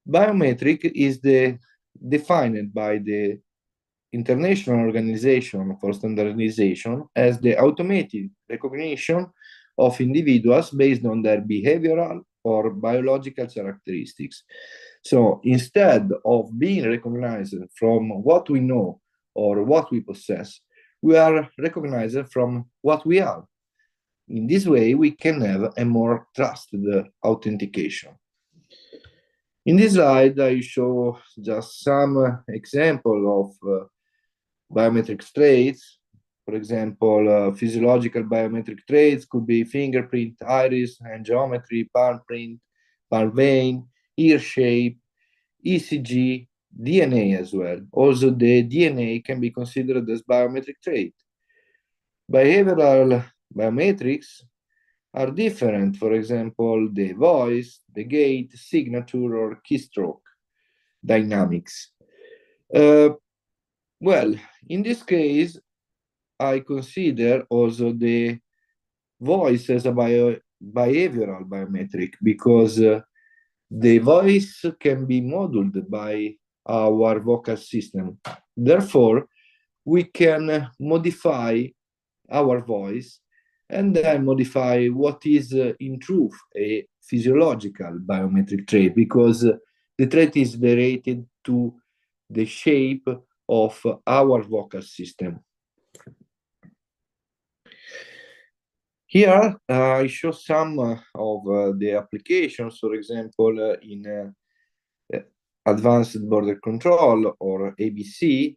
Speaker 3: biometric is defined by the International Organization for Standardization as the automated recognition of individuals based on their behavioral or biological characteristics. So instead of being recognized from what we know or what we possess, we are recognized from what we are. In this way, we can have a more trusted authentication. In this slide, I show just some example of biometric traits. For example, physiological biometric traits could be fingerprint, iris, hand geometry, palm print, palm vein, ear shape, ECG, DNA as well. Also, the DNA can be considered as biometric trait. Behavioral biometrics are different. For example, the voice, the gait, signature, or keystroke dynamics. Well, in this case, I consider also the voice as a behavioral biometric, because the voice can be modeled by our vocal system. Therefore, we can modify our voice and then modify what is in truth a physiological biometric trait, because the trait is related to the shape of our vocal system. Here, I show some of the applications, for example, in advanced border control, or ABC,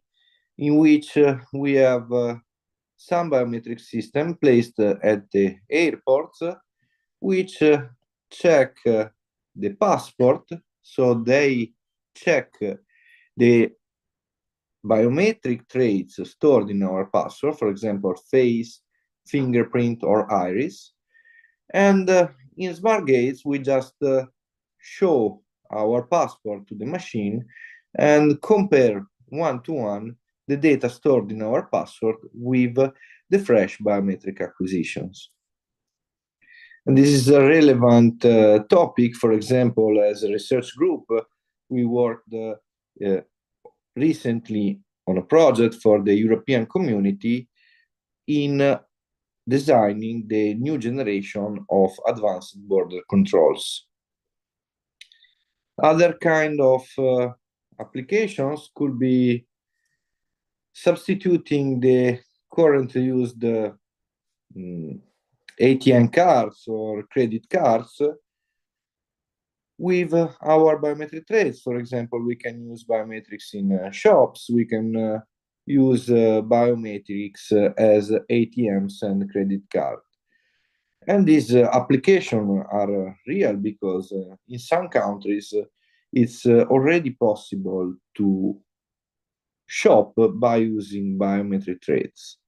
Speaker 3: in which we have some biometric system placed at the airports, which check the passport. So they check the biometric traits stored in our passport, for example, face, fingerprint, or iris. And in smart gates, we just show our passport to the machine and compare one-to-one the data stored in our passport with the fresh biometric acquisitions. And this is a relevant topic. For example, as a research group, we worked recently on a project for the European Community in designing the new generation of advanced border controls. Other kind of applications could be substituting the currently used ATM cards or credit cards with our biometric traits. For example, we can use biometrics in shops. We can use biometrics as ATMs and credit cards. And these applications are real, because in some countries it's already possible to shop by using biometric traits.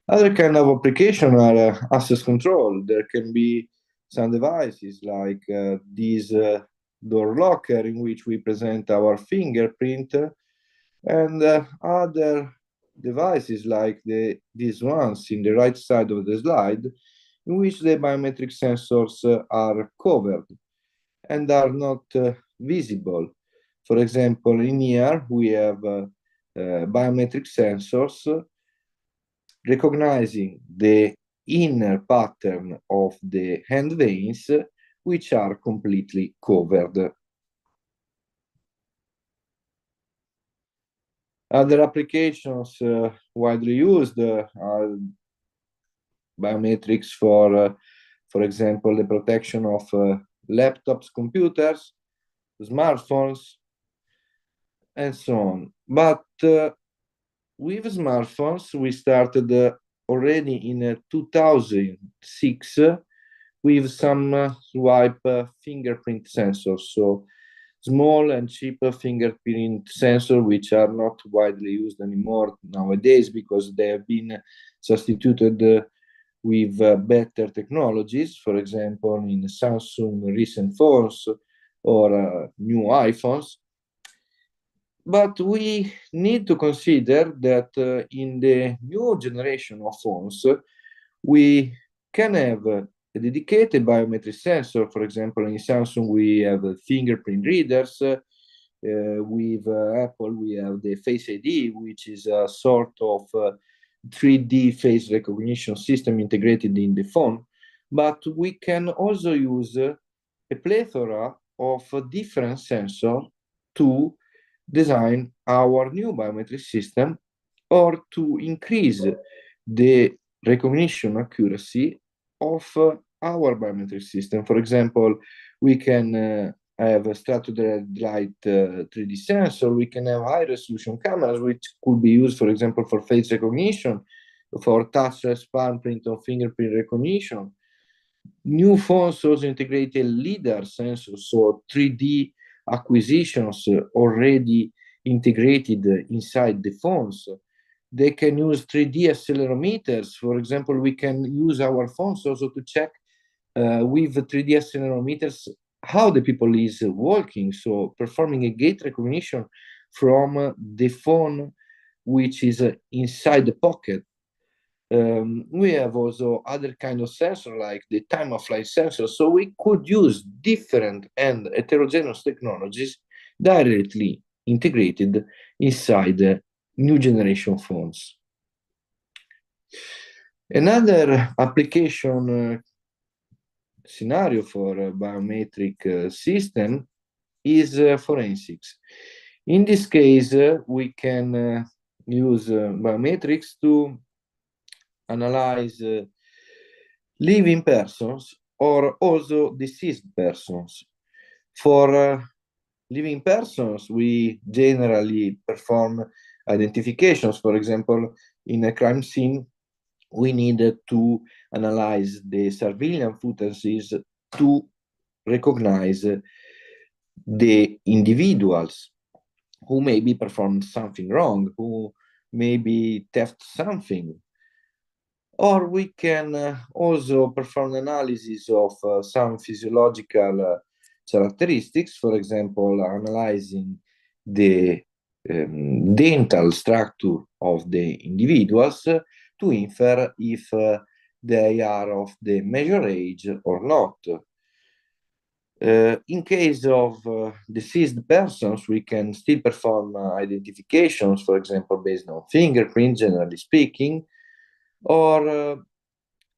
Speaker 3: Other kind of application are access control. There can be some devices like this door locker, in which we present our fingerprint, and other devices like these ones in the right side of the slide, in which the biometric sensors are covered and are not visible. For example, in here we have biometric sensors recognizing the inner pattern of the hand veins, which are completely covered. Other applications widely used are biometrics for example, the protection of laptops, computers, smartphones, and so on. But with smartphones, we started already in 2006 with some swipe fingerprint sensors. So small and cheap fingerprint sensors, which are not widely used anymore nowadays because they have been substituted with better technologies, for example, in Samsung recent phones or new iPhones. But we need to consider that in the new generation of phones, we can have a dedicated biometric sensor. For example, in Samsung, we have fingerprint readers. With Apple, we have the Face ID, which is a sort of 3D face recognition system integrated in the phone. But we can also use a plethora of different sensors to design our new biometric system or to increase the recognition accuracy of our biometric system. For example, we can have a structured light 3D sensor. We can have high resolution cameras, which could be used, for example, for face recognition, for touchless palm print or fingerprint recognition. New phones also integrate a LiDAR sensor, so 3D acquisitions already integrated inside the phones. They can use 3D accelerometers. For example, we can use our phones also to check with 3D accelerometers how the people is walking, so performing a gait recognition from the phone which is inside the pocket. We have also other kind of sensor like the time of flight sensor, so we could use different and heterogeneous technologies directly integrated inside new generation phones. Another application scenario for a biometric system is forensics. In this case, we can use biometrics to analyze living persons or also deceased persons. For living persons, we generally perform identifications. For example, in a crime scene, we need to analyze the surveillance footages to recognize the individuals who maybe performed something wrong, who maybe theft something. Or we can also perform analysis of some physiological characteristics, for example, analyzing the dental structure of the individuals to infer if they are of the measured age or not. In case of deceased persons, we can still perform identifications, for example, based on fingerprints, generally speaking, or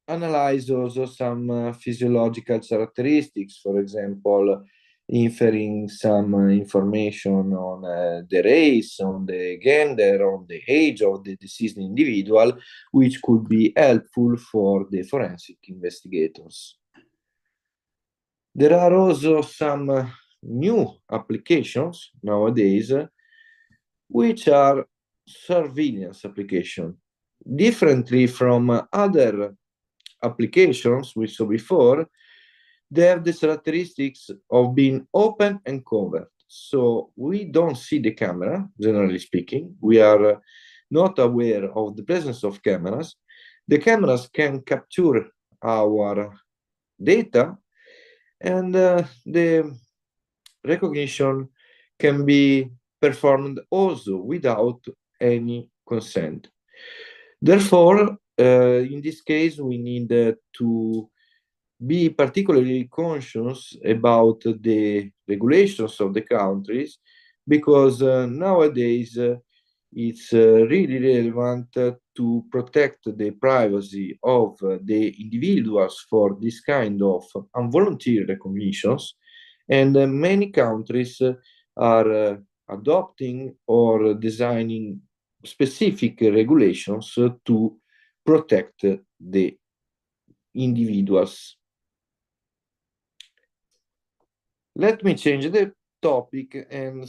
Speaker 3: analyze also some physiological characteristics, for example, inferring some information on the race, on the gender, on the age of the deceased individual, which could be helpful for the forensic investigators. There are also some new applications nowadays, which are surveillance applications. Differently from other applications we saw before, they have the characteristics of being open and covered. So we don't see the camera, generally speaking. We are not aware of the presence of cameras. The cameras can capture our data, and the recognition can be performed also without any consent. Therefore, in this case, we need to be particularly conscious about the regulations of the countries, because nowadays it's really relevant to protect the privacy of the individuals for this kind of involuntary recognitions. And many countries are adopting or designing specific regulations to protect the individuals. Let me change the topic and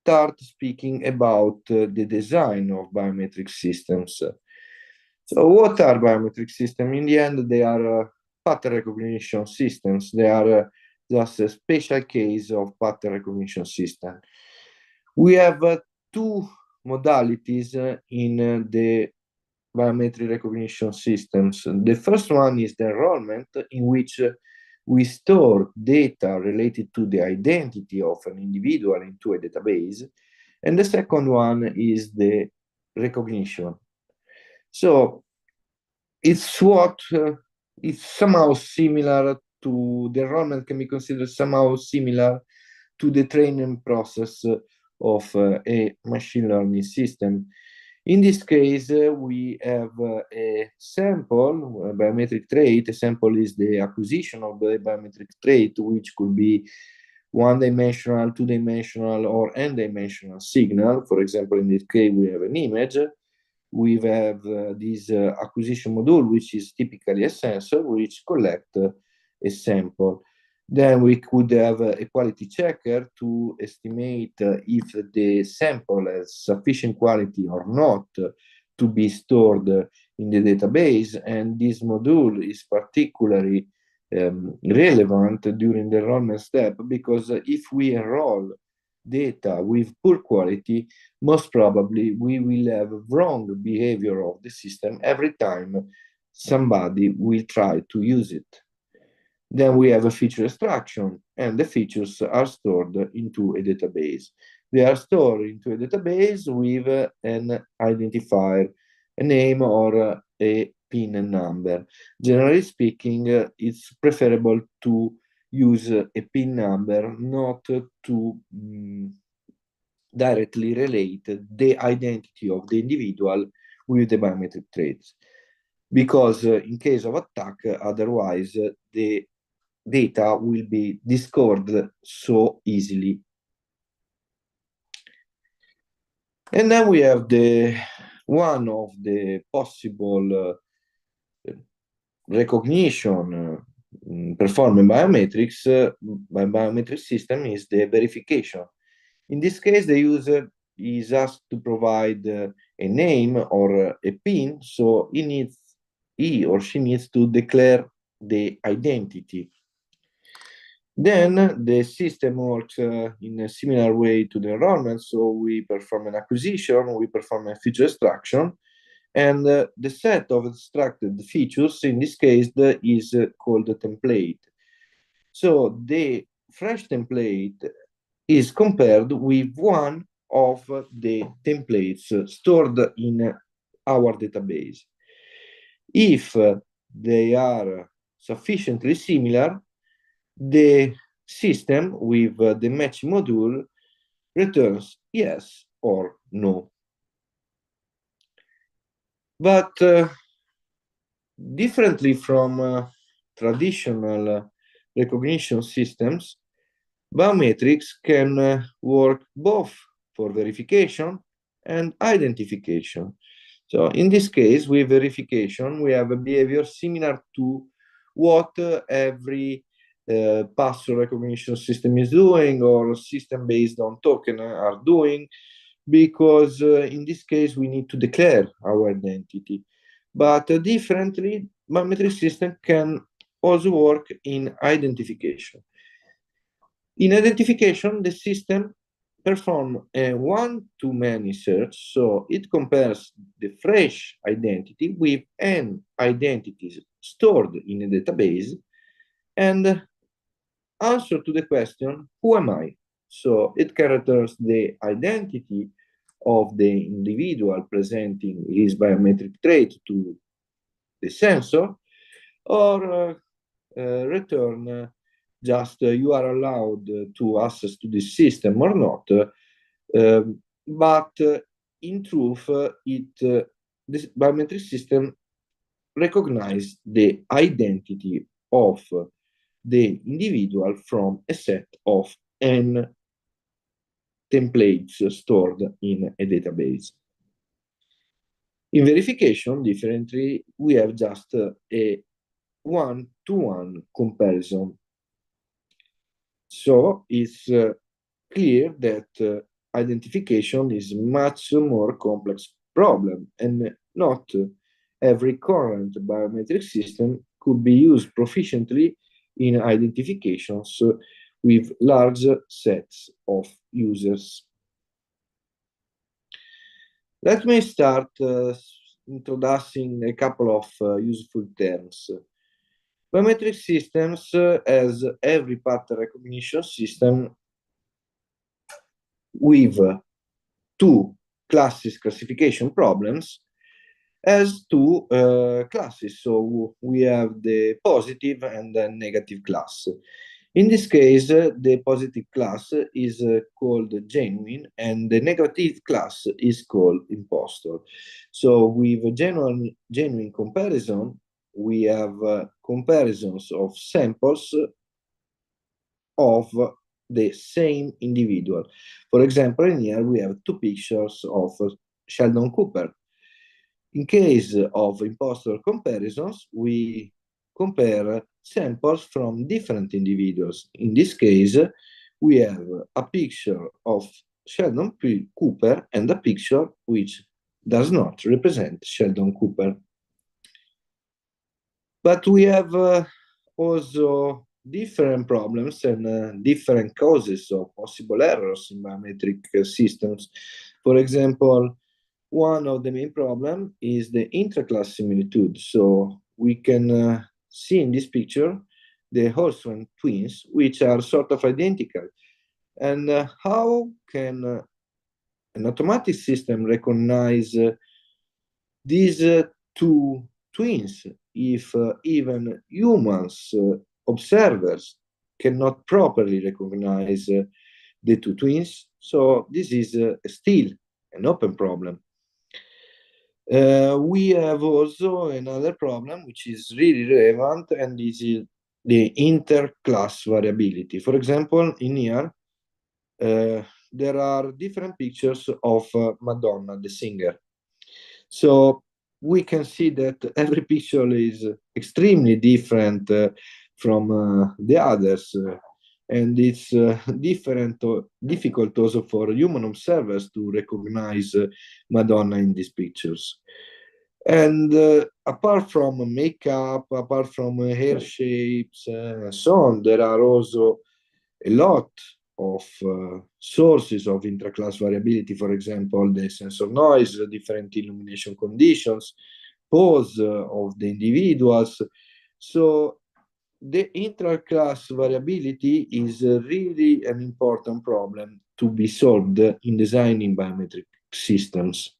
Speaker 3: start speaking about the design of biometric systems. So what are biometric systems? In the end, they are pattern recognition systems. They are just a special case of pattern recognition system. We have two modalities in the biometric recognition systems. The first one is the enrollment, in which we store data related to the identity of an individual into a database. And the second one is the recognition. So it's somehow similar to the enrollment, can be considered somehow similar to the training process of a machine learning system. In this case, we have a sample, a biometric trait. A sample is the acquisition of the biometric trait, which could be one-dimensional, two-dimensional, or n-dimensional signal. For example, in this case, we have an image. We have this acquisition module, which is typically a sensor, which collects a sample. Then we could have a quality checker to estimate if the sample has sufficient quality or not to be stored in the database. And this module is particularly relevant during the enrollment step, because if we enroll data with poor quality, most probably we will have wrong behavior of the system every time somebody will try to use it. Then we have a feature extraction, and the features are stored into a database. They are stored into a database with an identifier, a name, or a PIN number. Generally speaking, it's preferable to use a PIN number, not to directly relate the identity of the individual with the biometric traits, because in case of attack, otherwise the data will be discovered so easily. And then we have one of the possible recognition performed by biometric system is the verification. In this case, the user is asked to provide a name or a PIN, so he or she needs to declare the identity. Then the system works in a similar way to the enrollment. So we perform an acquisition, we perform a feature extraction, and the set of extracted features in this case is called a template. So the fresh template is compared with one of the templates stored in our database. If they are sufficiently similar, the system with the match module returns yes or no. But differently from traditional recognition systems, biometrics can work both for verification and identification. So in this case, with verification, we have a behavior similar to what every password recognition system is doing, or system based on token are doing, because in this case we need to declare our identity. But differently, biometric system can also work in identification. In identification, the system performs a one-to-many search, so it compares the fresh identity with n identities stored in a database and answer to the question, who am I? So it can return the identity of the individual presenting his biometric trait to the sensor, or return just you are allowed to access to this system or not. But in truth, this biometric system recognizes the identity of the individual from a set of n templates stored in a database. In verification, differently, we have just a one-to-one comparison. So it's clear that identification is much more complex problem, and not every current biometric system could be used proficiently in identifications with large sets of users. Let me start introducing a couple of useful terms. Biometric systems, as every pattern recognition system, with two classes classification problems, has two classes. So we have the positive and the negative class. In this case, the positive class is called genuine and the negative class is called impostor. So with a genuine comparison, we have comparisons of samples of the same individual. For example, in here we have two pictures of Sheldon Cooper. In case of impostor comparisons, we compare samples from different individuals. In this case, we have a picture of Sheldon Cooper and a picture which does not represent Sheldon Cooper. But we have also different problems and different causes of possible errors in biometric systems. For example, one of the main problems is the intra-class similitude. So we can see in this picture the Olsen twins, which are sort of identical. And how can an automatic system recognize these two twins if even humans observers cannot properly recognize the two twins? So this is still an open problem. We have also another problem which is really relevant, and this is the inter-class variability. For example, in here, there are different pictures of Madonna, the singer. So we can see that every picture is extremely different from the others. And it's difficult also for human observers to recognize Madonna in these pictures. And apart from makeup, apart from hair shapes, and so on, there are also a lot of sources of intra-class variability. For example, the sensor noise, different illumination conditions, pose of the individuals. So the intra-class variability is really an important problem to be solved in designing biometric systems.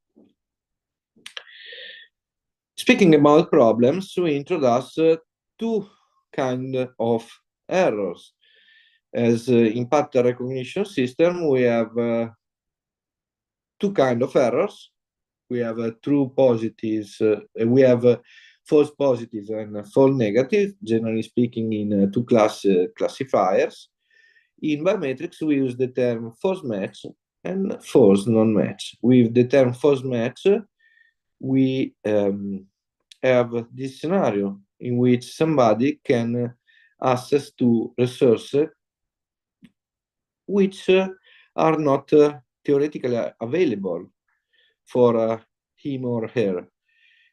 Speaker 3: Speaking about problems, we introduce two kinds of errors. As in pattern recognition system, we have two kinds of errors. We have true positives, we have false positives and false negatives, generally speaking, in two classifiers. In biometrics, we use the term false match and false non-match. With the term false match, we have this scenario in which somebody can access to resources which are not theoretically available for him or her.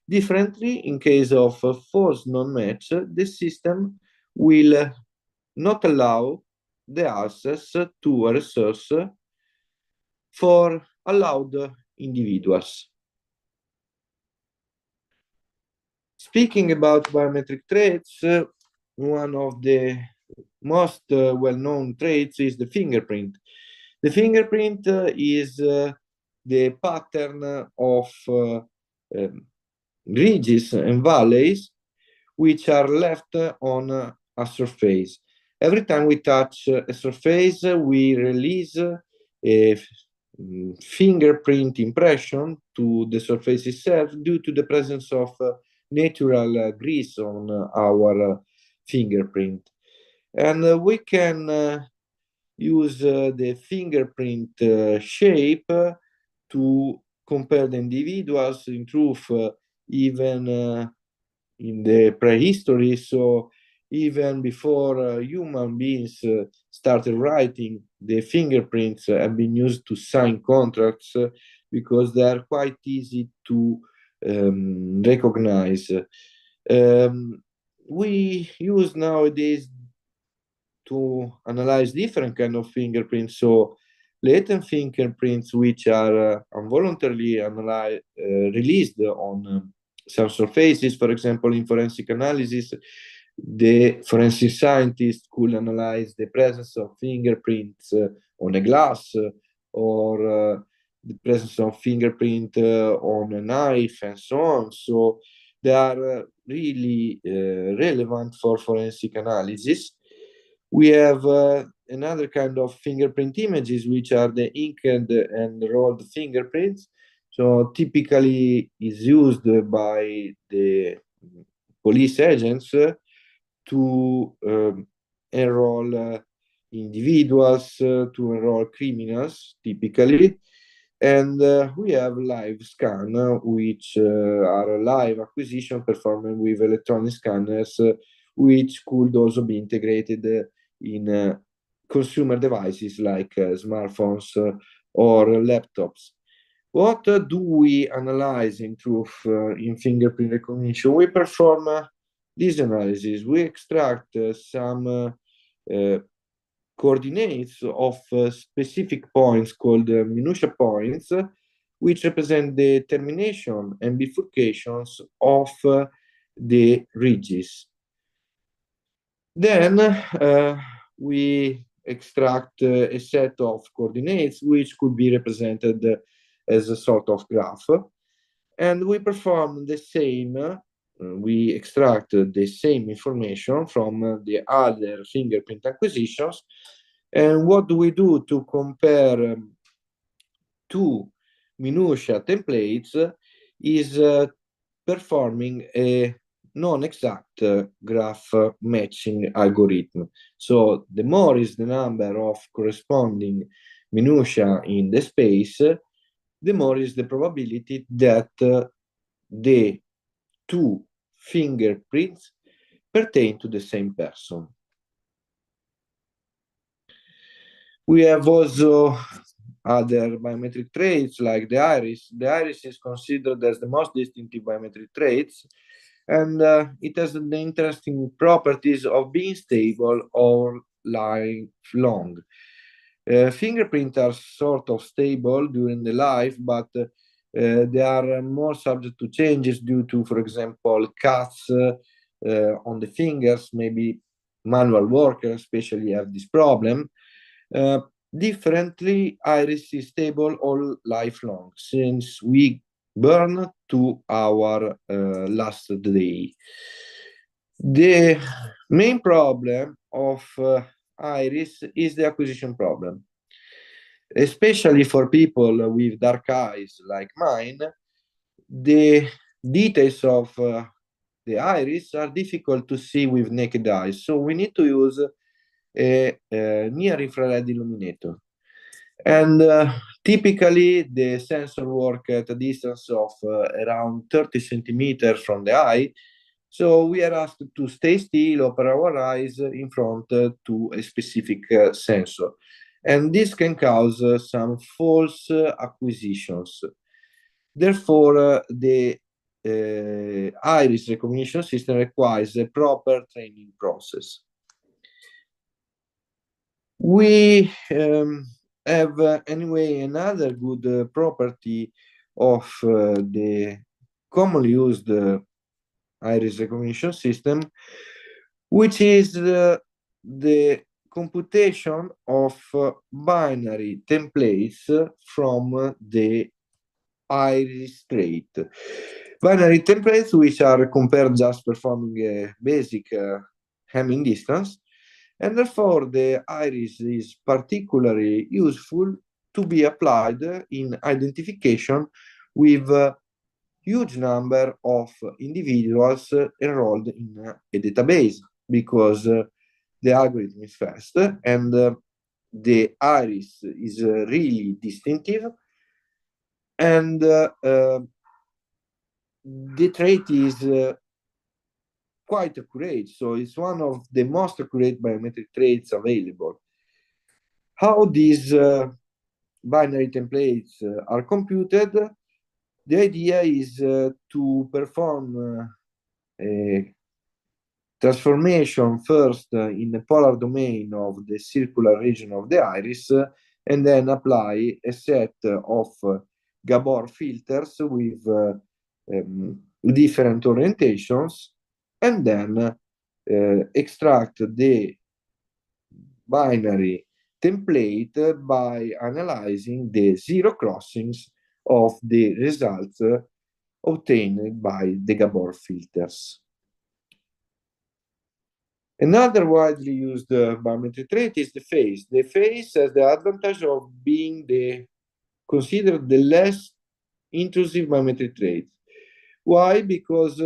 Speaker 3: Differently, in case of false non-match, the system will not allow the access to a resource for allowed individuals. Speaking about biometric traits, one of the most well-known traits is the fingerprint. The fingerprint is the pattern of ridges and valleys which are left on a surface. Every time we touch a surface, we release a fingerprint impression to the surface itself due to the presence of natural grease on our fingerprint. And we can use the fingerprint shape to compare the individuals. In truth, even in the prehistory, so even before human beings started writing, the fingerprints have been used to sign contracts because they are quite easy to recognize. We use nowadays to analyze different kind of fingerprints. So latent fingerprints, which are involuntarily released on some surfaces. For example, in forensic analysis, the forensic scientist could analyze the presence of fingerprints on a glass or the presence of fingerprint on a knife and so on. So they are really relevant for forensic analysis. We have another kind of fingerprint images, which are the inked and rolled fingerprints. So typically is used by the police agents to enroll individuals, to enroll criminals, typically. And we have live scan, which are a live acquisition performed with electronic scanners, which could also be integrated in consumer devices like smartphones or laptops. What do we analyze in truth in fingerprint recognition? We perform this analysis. We extract some coordinates of specific points called minutia points, which represent the termination and bifurcations of the ridges. Then we extract a set of coordinates which could be represented as a sort of graph, and we perform the same. We extract the same information from the other fingerprint acquisitions. And what do we do to compare two minutia templates is performing a non-exact graph matching algorithm. So the more is the number of corresponding minutia in the space, the more is the probability that the two fingerprints pertain to the same person. We have also other biometric traits like the iris. The iris is considered as the most distinctive biometric traits, and it has the interesting properties of being stable or lifelong. Fingerprints are sort of stable during the life, but they are more subject to changes due to, for example, cuts on the fingers. Maybe manual workers especially have this problem. Differently, iris is stable all lifelong since we burn to our last day. The main problem of iris is the acquisition problem. Especially for people with dark eyes like mine, the details of the iris are difficult to see with naked eyes. So we need to use a near infrared illuminator. And typically the sensor work at a distance of around 30 centimeters from the eye. So we are asked to stay still, open our eyes in front to a specific sensor. And this can cause some false acquisitions. Therefore, the iris recognition system requires a proper training process. We have anyway another good property of the commonly used iris recognition system, which is the computation of binary templates from the iris trait. Binary templates which are compared just performing a basic Hamming distance, and therefore the iris is particularly useful to be applied in identification with a huge number of individuals enrolled in a database, because the algorithm is fast and the iris is really distinctive, and the trait is quite accurate. So it's one of the most accurate biometric traits available. How these binary templates are computed? The idea is to perform a transformation first in the polar domain of the circular region of the iris, and then apply a set of Gabor filters with different orientations, and then extract the binary template by analyzing the zero crossings of the results obtained by the Gabor filters. Another widely used biometric trait is the face. The face has the advantage of being considered the less intrusive biometric trait. Why? Because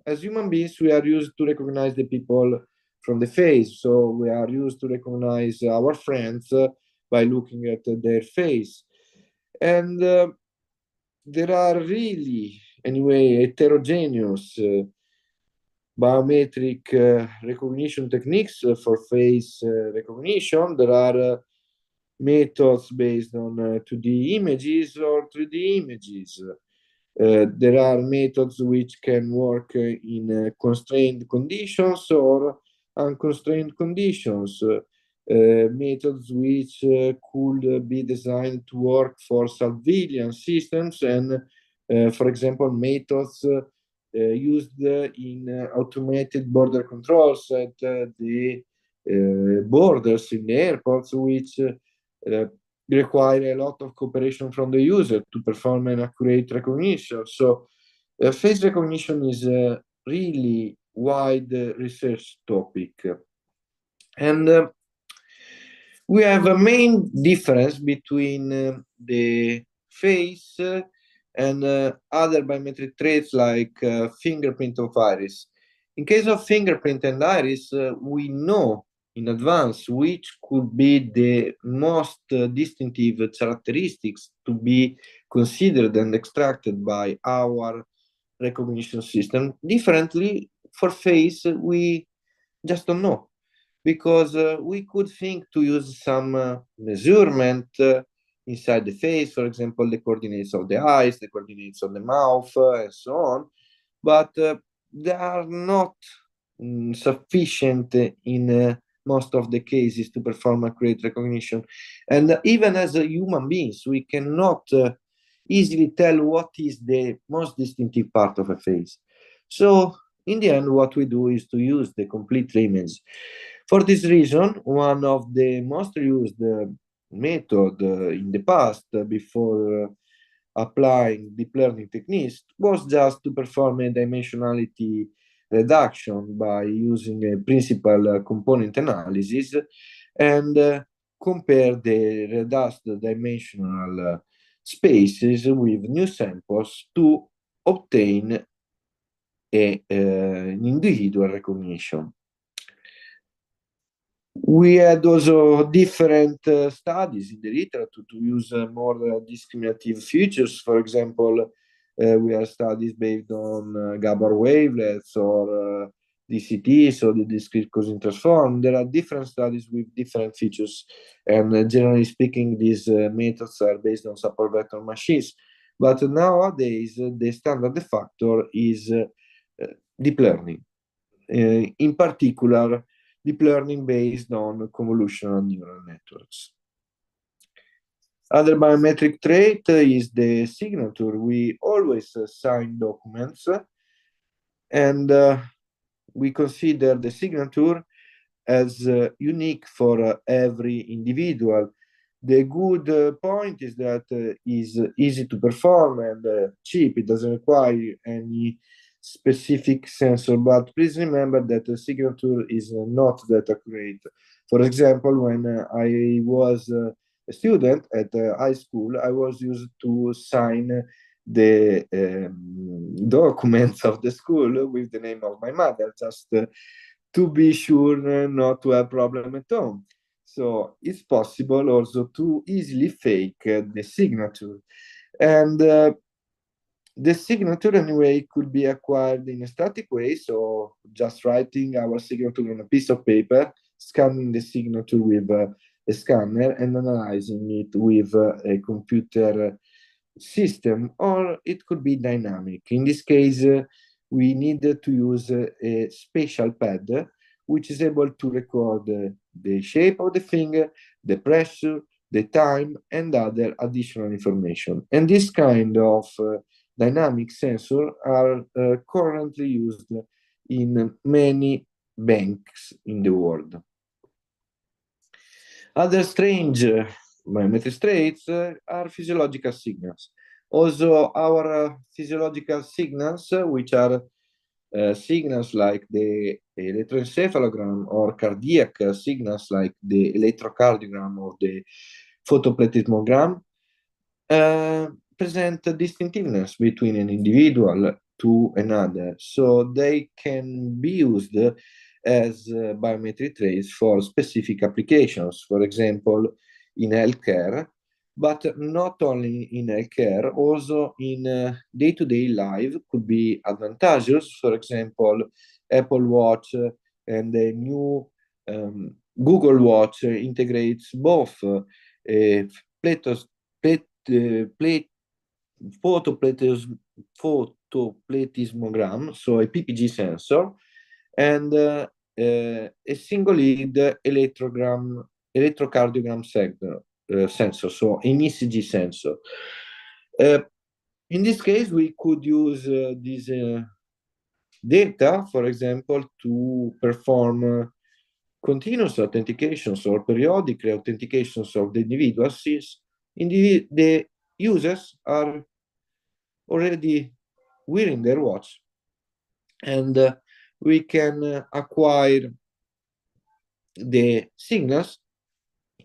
Speaker 3: as human beings, we are used to recognize the people from the face. So we are used to recognize our friends by looking at their face. And there are really, anyway, heterogeneous biometric recognition techniques for face recognition. There are methods based on 2D images or 3D images. There are methods which can work in constrained conditions or unconstrained conditions. Methods which could be designed to work for surveillance systems, and for example, methods used in automated border controls at the borders in the airports, which require a lot of cooperation from the user to perform an accurate recognition. So face recognition is a really wide research topic. And we have a main difference between the face and other biometric traits like fingerprint of iris. In case of fingerprint and iris, we know in advance which could be the most distinctive characteristics to be considered and extracted by our recognition system. Differently, for face, we just don't know, because we could think to use some measurement inside the face, for example, the coordinates of the eyes, the coordinates of the mouth, and so on, but they are not sufficient in most of the cases to perform accurate recognition. And even as human beings, we cannot easily tell what is the most distinctive part of a face. So in the end, what we do is to use the complete image. For this reason, one of the most used method in the past before applying deep learning techniques was just to perform a dimensionality reduction by using a principal component analysis and compare the reduced dimensional spaces with new samples to obtain an individual recognition. We had also different studies in the literature to use more discriminative features. For example, we have studies based on Gabor wavelets or DCT, so the discrete cosine transform. There are different studies with different features, and generally speaking, these methods are based on support vector machines. But nowadays, the standard de facto is deep learning. In particular, deep learning based on convolutional neural networks. Other biometric trait is the signature. We always sign documents, and we consider the signature as unique for every individual. The good point is that is easy to perform and cheap. It doesn't require any specific sensor, but please remember that the signature is not that accurate. For example, when I was a student at high school, I was used to sign the documents of the school with the name of my mother, just to be sure not to have problem at home. So it's possible also to easily fake the signature. And the signature anyway could be acquired in a static way, so just writing our signature on a piece of paper, scanning the signature with a scanner, and analyzing it with a computer system, or it could be dynamic. In this case, we need to use a spatial pad, which is able to record the shape of the finger, the pressure, the time, and other additional information. And this kind of dynamic sensor are currently used in many banks in the world. Other strange biometric traits are physiological signals. Also, our physiological signals, which are signals like the electroencephalogram or cardiac signals like the electrocardiogram or the photoplethysmogram, present distinctiveness between an individual to another. So they can be used as biometric traits for specific applications, for example, in healthcare, but not only in healthcare, also in day-to-day life could be advantageous. For example, Apple Watch and the new Google Watch integrates both photoplethysmogram, so a PPG sensor, and a single lead electrocardiogram sensor, so an ECG sensor. In this case, we could use this data, for example, to perform continuous authentications or periodic authentications of the individual, since the users are already wearing their watch, and we can acquire the signals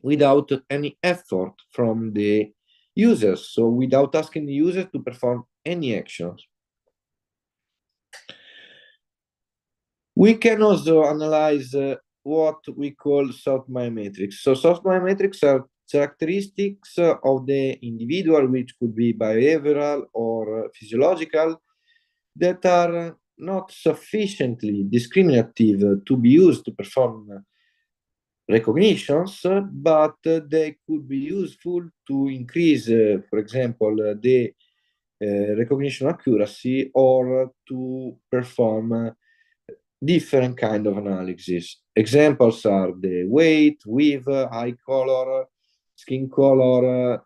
Speaker 3: without any effort from the users, so without asking the user to perform any actions. We can also analyze what we call soft biometrics. So soft biometrics are characteristics of the individual, which could be behavioral or physiological, that are not sufficiently discriminative to be used to perform recognitions, but they could be useful to increase, for example, the recognition accuracy or to perform different kind of analysis. Examples are the weight, width, eye color, skin color,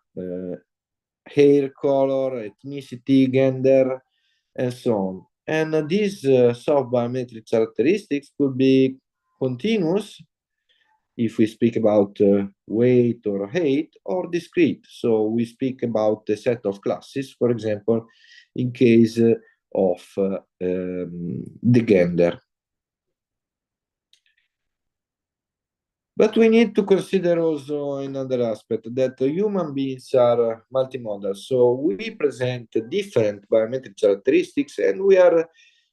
Speaker 3: hair color, ethnicity, gender, and so on. And these soft biometric characteristics could be continuous if we speak about weight or height, or discrete. So we speak about a set of classes, for example, in case of the gender. But we need to consider also another aspect, that human beings are multimodal. So we present different biometric characteristics, and we are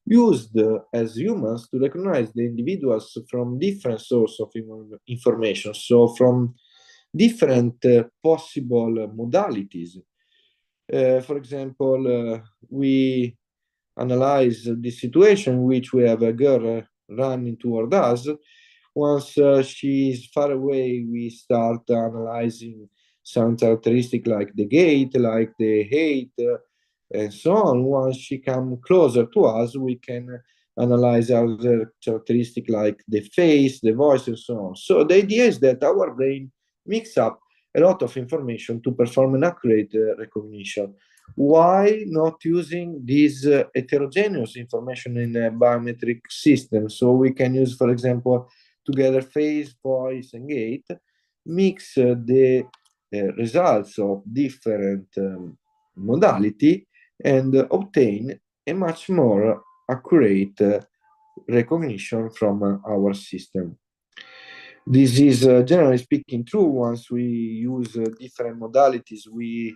Speaker 3: used as humans to recognize the individuals from different sources of information, so from different possible modalities. For example, we analyze the situation in which we have a girl running toward us. Once she is far away, we start analyzing some characteristic like the gait, like the height, and so on. Once she comes closer to us, we can analyze other characteristic like the face, the voice, and so on. So the idea is that our brain mix up a lot of information to perform an accurate recognition. Why not using this heterogeneous information in a biometric system? So we can use, for example, together face, voice, and gait, mix the results of different modality, and obtain a much more accurate recognition from our system. This is generally speaking true. Once we use different modalities, we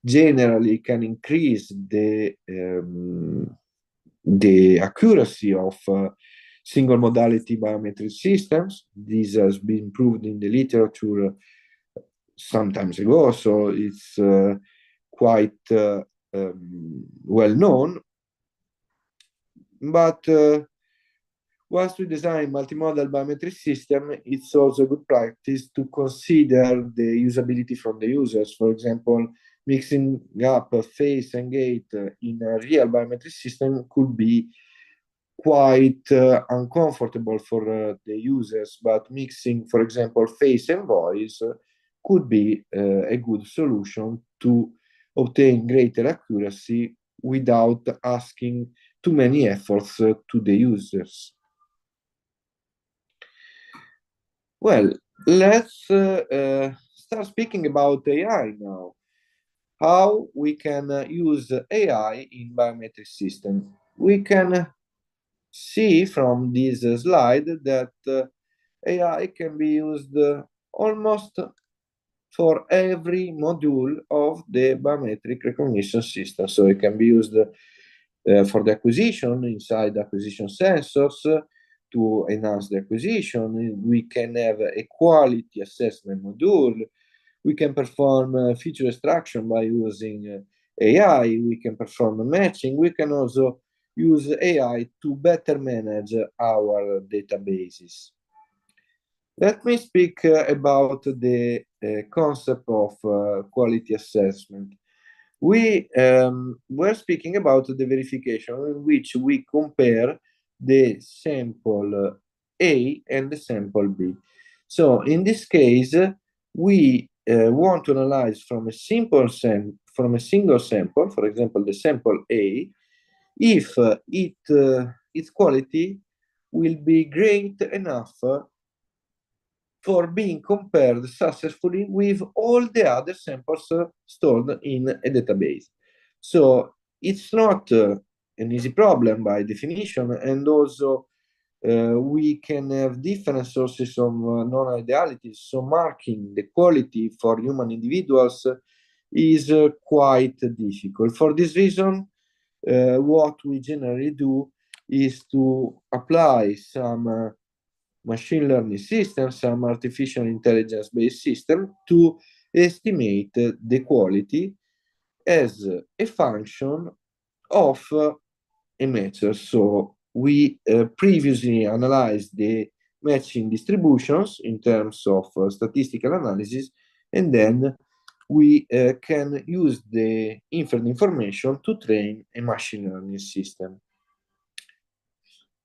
Speaker 3: generally can increase the accuracy of single modality biometric systems. This has been proved in the literature some time ago, so it's quite well known. But once we design multimodal biometric system, it's also good practice to consider the usability from the users. For example, mixing up face and gait in a real biometric system could be quite uncomfortable for the users, but mixing, for example, face and voice could be a good solution to obtain greater accuracy without asking too many efforts to the users. Well, let's start speaking about AI now. How we can use AI in biometric system. We can see from this slide that AI can be used almost for every module of the biometric recognition system. So it can be used for the acquisition inside acquisition sensors to enhance the acquisition. We can have a quality assessment module. We can perform feature extraction by using AI. We can perform matching. We can also use AI to better manage our databases. Let me speak about the concept of quality assessment. We were speaking about the verification in which we compare the sample A and the sample B. So in this case, we want to analyze from a single sample, for example, the sample A, if its quality will be great enough for being compared successfully with all the other samples stored in a database. So it's not an easy problem by definition, and also we can have different sources of non-idealities. So marking the quality for human individuals is quite difficult. For this reason, what we generally do is to apply some machine learning system, some artificial intelligence-based system to estimate the quality as a function of a method. So we previously analyzed the matching distributions in terms of statistical analysis, and then we can use the inferred information to train a machine learning system.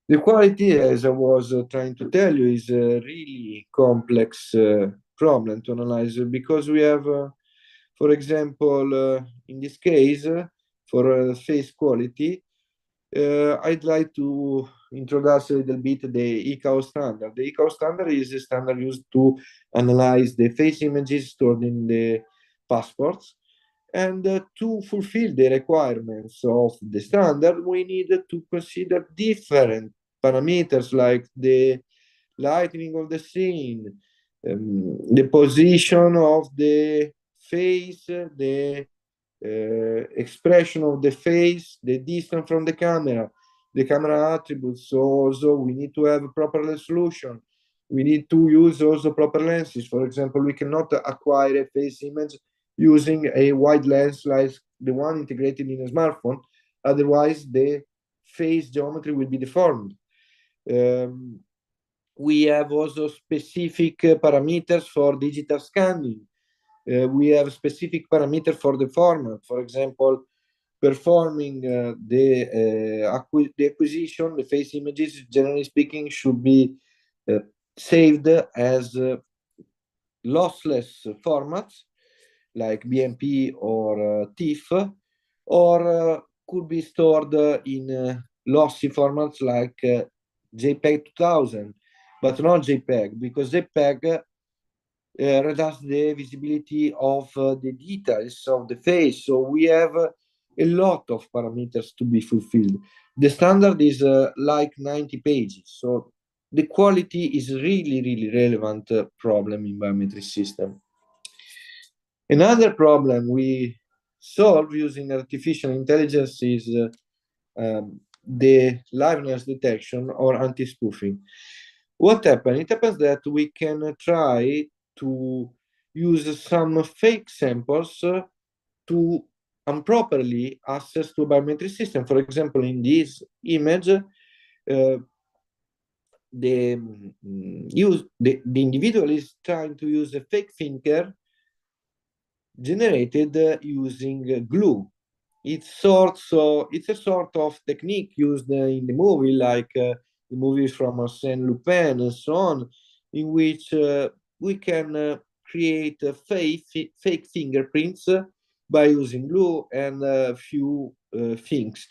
Speaker 3: The quality, as I was trying to tell you, is a really complex problem to analyze because we have, for example, in this case, for face quality, I'd like to introduce a little bit the ICAO standard. The ICAO standard is a standard used to analyze the face images stored in the passports. And to fulfill the requirements of the standard, we need to consider different parameters like the lightening of the scene, the position of the face, the expression of the face, the distance from the camera attributes. So also we need to have a proper resolution. We need to use also proper lenses. For example, we cannot acquire a face image using a wide lens like the one integrated in a smartphone. Otherwise, the face geometry will be deformed. We have also specific parameters for digital scanning. We have specific parameters for the format. For example, performing the acquisition, the face images, generally speaking, should be saved as lossless formats like BMP or TIFF, or could be stored in lossy formats like JPEG 2000, but not JPEG, because JPEG reduces the visibility of the details of the face. So we have a lot of parameters to be fulfilled. The standard is like 90 pages. So the quality is really, really relevant problem in biometric system. Another problem we solve using artificial intelligence is the liveness detection or anti-spoofing. What happens? It happens that we can try to use some fake samples to improperly access to a biometric system. For example, in this image, the individual is trying to use a fake finger generated using glue. It's a sort of technique used in the movie, like the movies from Arsène Lupin and so on, in which we can create fake fingerprints by using glue and a few things.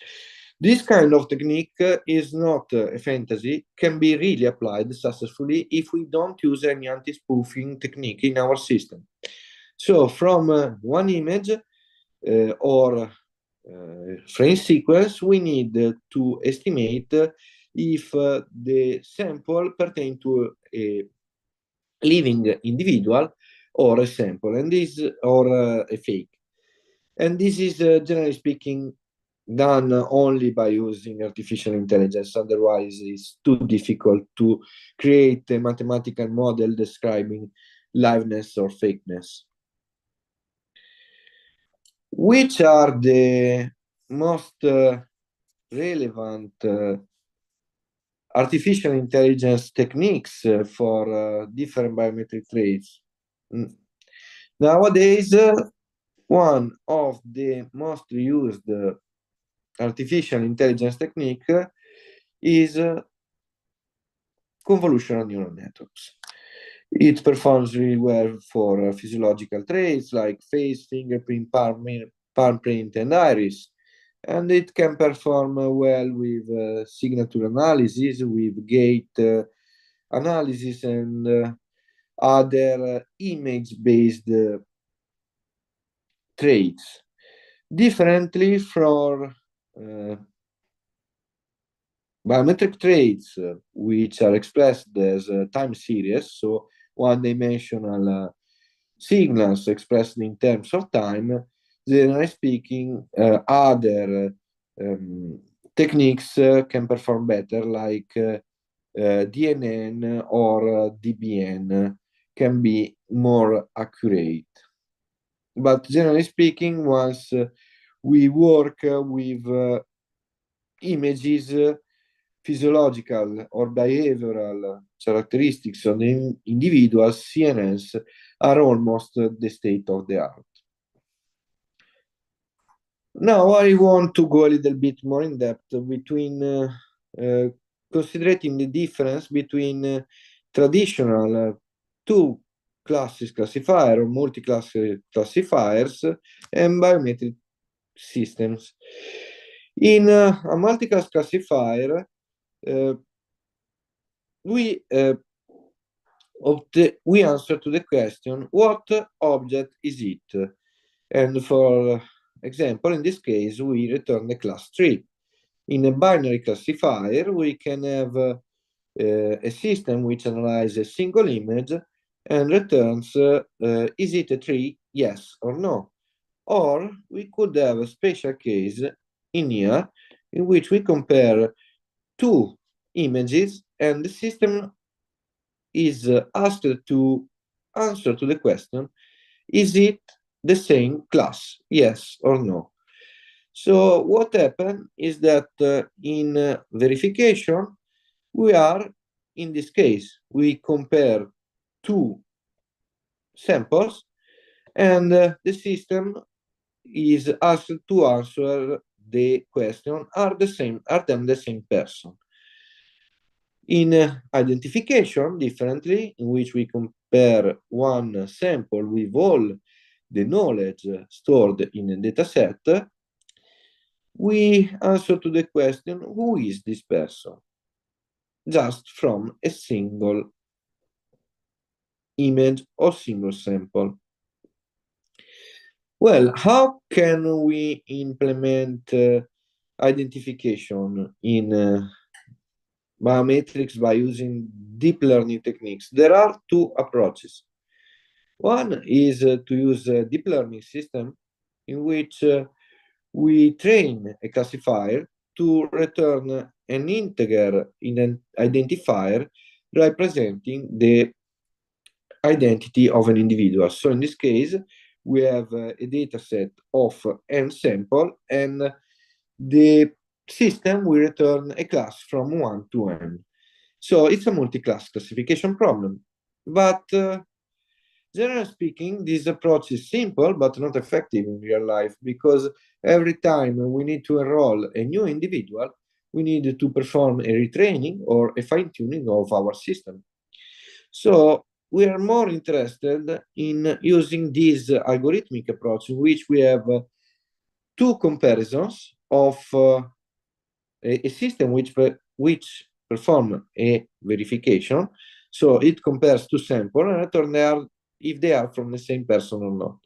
Speaker 3: This kind of technique is not a fantasy, can be really applied successfully if we don't use any anti-spoofing technique in our system. So from one image or frame sequence, we need to estimate if the sample pertains to a living individual or a sample, and this or a fake. And this is generally speaking done only by using artificial intelligence. Otherwise, it's too difficult to create a mathematical model describing liveness or fakeness. Which are the most relevant artificial intelligence techniques for different biometric traits? Nowadays, one of the most used artificial intelligence technique is convolutional neural networks. It performs really well for physiological traits like face, fingerprint, palm print, and iris. And it can perform well with signature analysis, with gait analysis, and other image-based traits. Differently from biometric traits, which are expressed as time series, so one-dimensional signals expressed in terms of time, generally speaking, other techniques can perform better, like DNN or DBN can be more accurate. But generally speaking, once we work with images, physiological or behavioral characteristics of the individual, CNNs are almost the state of the art. Now I want to go a little bit more in depth between considering the difference between traditional two classes classifier or multi-class classifiers and biometric systems. In a multi-class classifier, we answer to the question, what object is it? And for example, in this case, we return the class tree. In a binary classifier, we can have a system which analyzes a single image and returns, is it a tree, yes or no? Or we could have a special case in here in which we compare two images and the system is asked to answer to the question, is it the same class, yes or no? So what happened is that in verification, we are, in this case, we compare two samples and the system is asked to answer the question, are them the same person? In identification, differently, in which we compare one sample with all the knowledge stored in a data set, we answer to the question, who is this person? Just from a single image or single sample. Well, how can we implement identification in biometrics by using deep learning techniques? There are two approaches. One is to use a deep learning system in which we train a classifier to return an integer identifier representing the identity of an individual. So in this case, we have a data set of n sample, and the system will return a class from 1 to n. So it's a multi-class classification problem. But Generally speaking, this approach is simple but not effective in real life, because every time we need to enroll a new individual, we need to perform a retraining or a fine-tuning of our system. So we are more interested in using this algorithmic approach, in which we have two comparisons of a system which perform a verification. So it compares two samples and return if they are from the same person or not.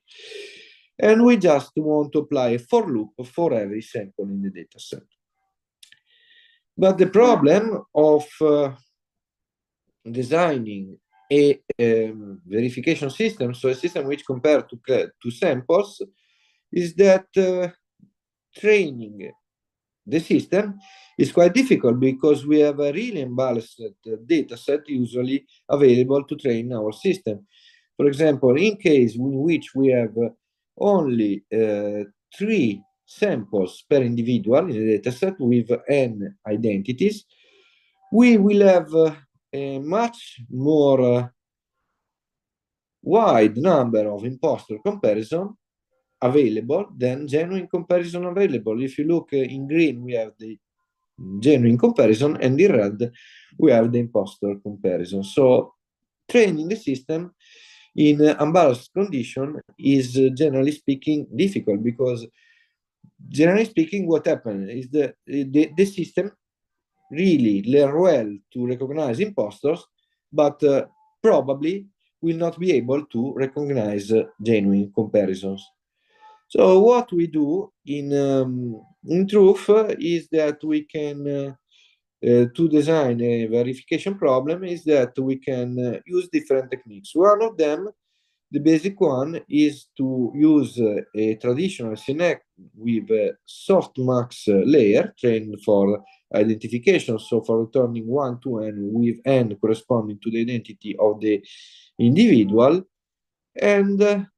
Speaker 3: And we just want to apply a for loop for every sample in the data set. But the problem of designing a verification system, so a system which compares to samples, is that training the system is quite difficult, because we have a really imbalanced data set usually available to train our system. For example, in case in which we have only 3 samples per individual in the data set with n identities, we will have a much more wide number of imposter comparison available than genuine comparison available. If you look in green, we have the genuine comparison, and in red, we have the imposter comparison. So training the system in unbalanced condition is, generally speaking, difficult, because generally speaking, what happens is the system really learn well to recognize imposters, but probably will not be able to recognize genuine comparisons. So what we do in truth is that we can to design a verification problem is that we can use different techniques. One of them, the basic one, is to use a traditional CNEC with a softmax layer trained for identification, so for returning 1 to n with n corresponding to the identity of the individual. And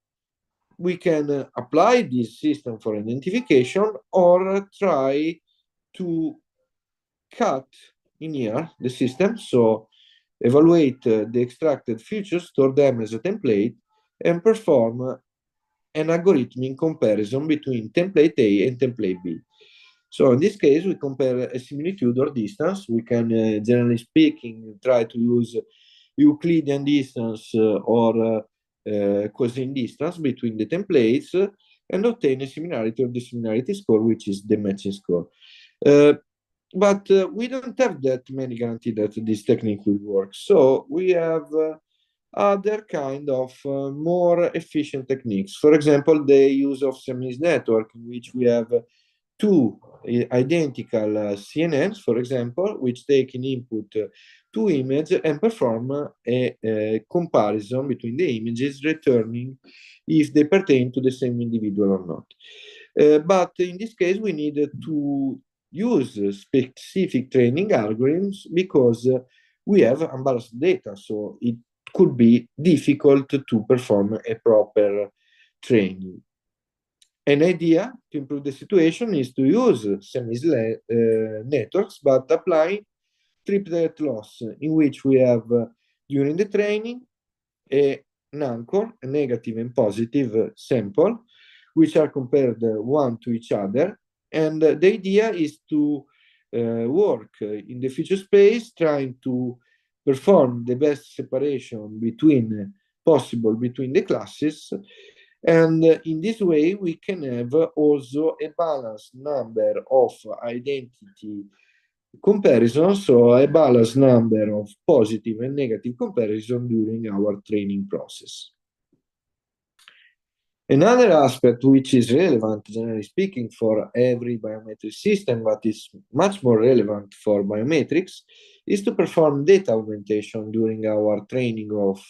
Speaker 3: we can apply this system for identification, or try to cut in here the system, so evaluate the extracted features, store them as a template, and perform an algorithmic comparison between template A and template B. So in this case, we compare a similitude or distance. We can, generally speaking, try to use Euclidean distance or cosine distance between the templates, and obtain a similarity of the similarity score, which is the matching score. But we don't have that many guarantee that this technique will work. So we have other kind of more efficient techniques. For example, the use of semis network, in which we have two identical CNNs, for example, which take in input two images and perform a comparison between the images, returning if they pertain to the same individual or not. But in this case, we need to use specific training algorithms, because we have unbalanced data, so it could be difficult to perform a proper training. An idea to improve the situation is to use semis networks, but applying triplet loss, in which we have during the training an anchor, a negative and positive sample, which are compared one to each other. And the idea is to work in the feature space, trying to perform the best separation possible between the classes. And in this way, we can have also a balanced number of identity comparisons, so a balanced number of positive and negative comparison during our training process. Another aspect which is relevant, generally speaking, for every biometric system, but is much more relevant for biometrics, is to perform data augmentation during our training of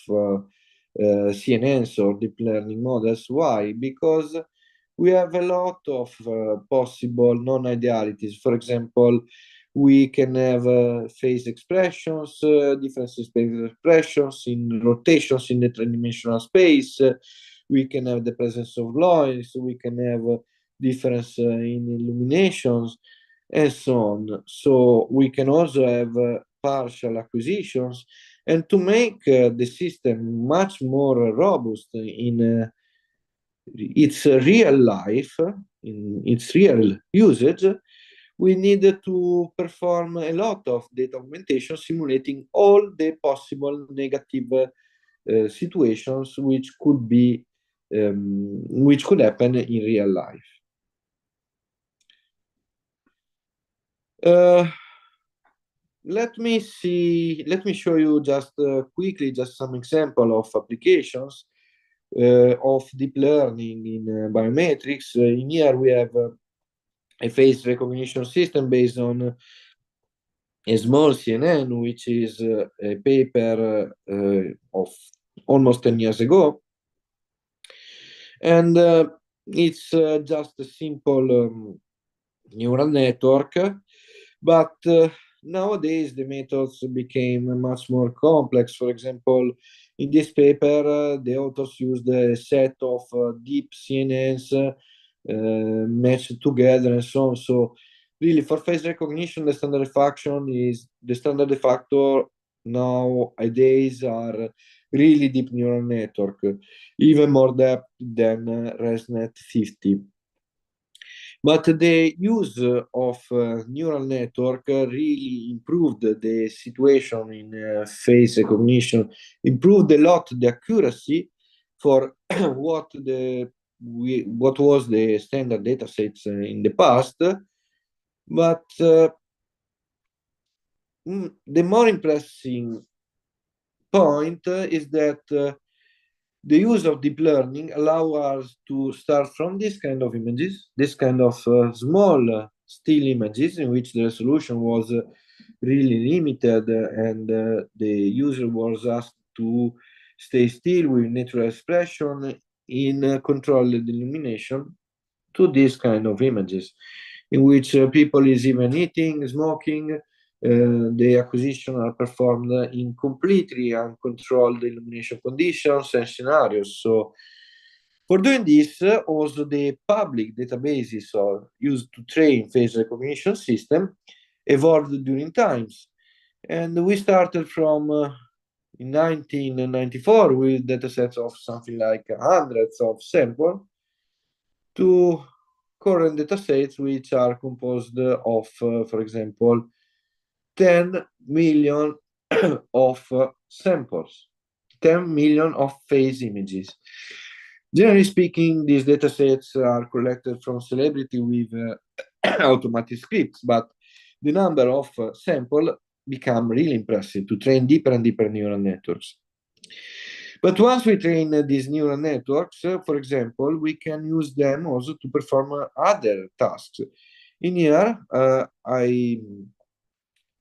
Speaker 3: CNNs or deep learning models. Why? Because we have a lot of possible non-idealities. For example, we can have phase expressions, different space expressions in rotations in the three-dimensional space. We can have the presence of noise, we can have difference in illuminations, and so on. So we can also have partial acquisitions, And to make the system much more robust in its real life, in its real usage, we need to perform a lot of data augmentation simulating all the possible negative situations which could be which could happen in real life. Let me show you just quickly just some example of applications of deep learning in biometrics. In here we have a face recognition system based on a small CNN, which is a paper of almost 10 years ago. And it's just a simple neural network, but nowadays the methods became much more complex. For example, in this paper, the authors used a set of deep CNNs matched together and so on. So really, for face recognition, the standard factor nowadays are really deep neural network, even more depth than ResNet 50. But the use of neural network really improved the situation in face recognition, improved a lot the accuracy for what was the standard datasets in the past. But the more impressive point is that the use of deep learning allow us to start from this kind of images, this kind of small still images in which the resolution was really limited and the user was asked to stay still with natural expression in controlled illumination, to this kind of images in which people is even eating, smoking. The acquisition are performed in completely uncontrolled illumination conditions and scenarios. So for doing this, also the public databases are used to train face recognition system evolved during times. And we started from in 1994 with datasets of something like hundreds of samples to current datasets which are composed of, for example, 10 million of samples, 10 million of face images. Generally speaking, these datasets are collected from celebrity with automatic scripts, but the number of samples become really impressive to train deeper and deeper neural networks. But once we train these neural networks, for example, we can use them also to perform other tasks. In here, I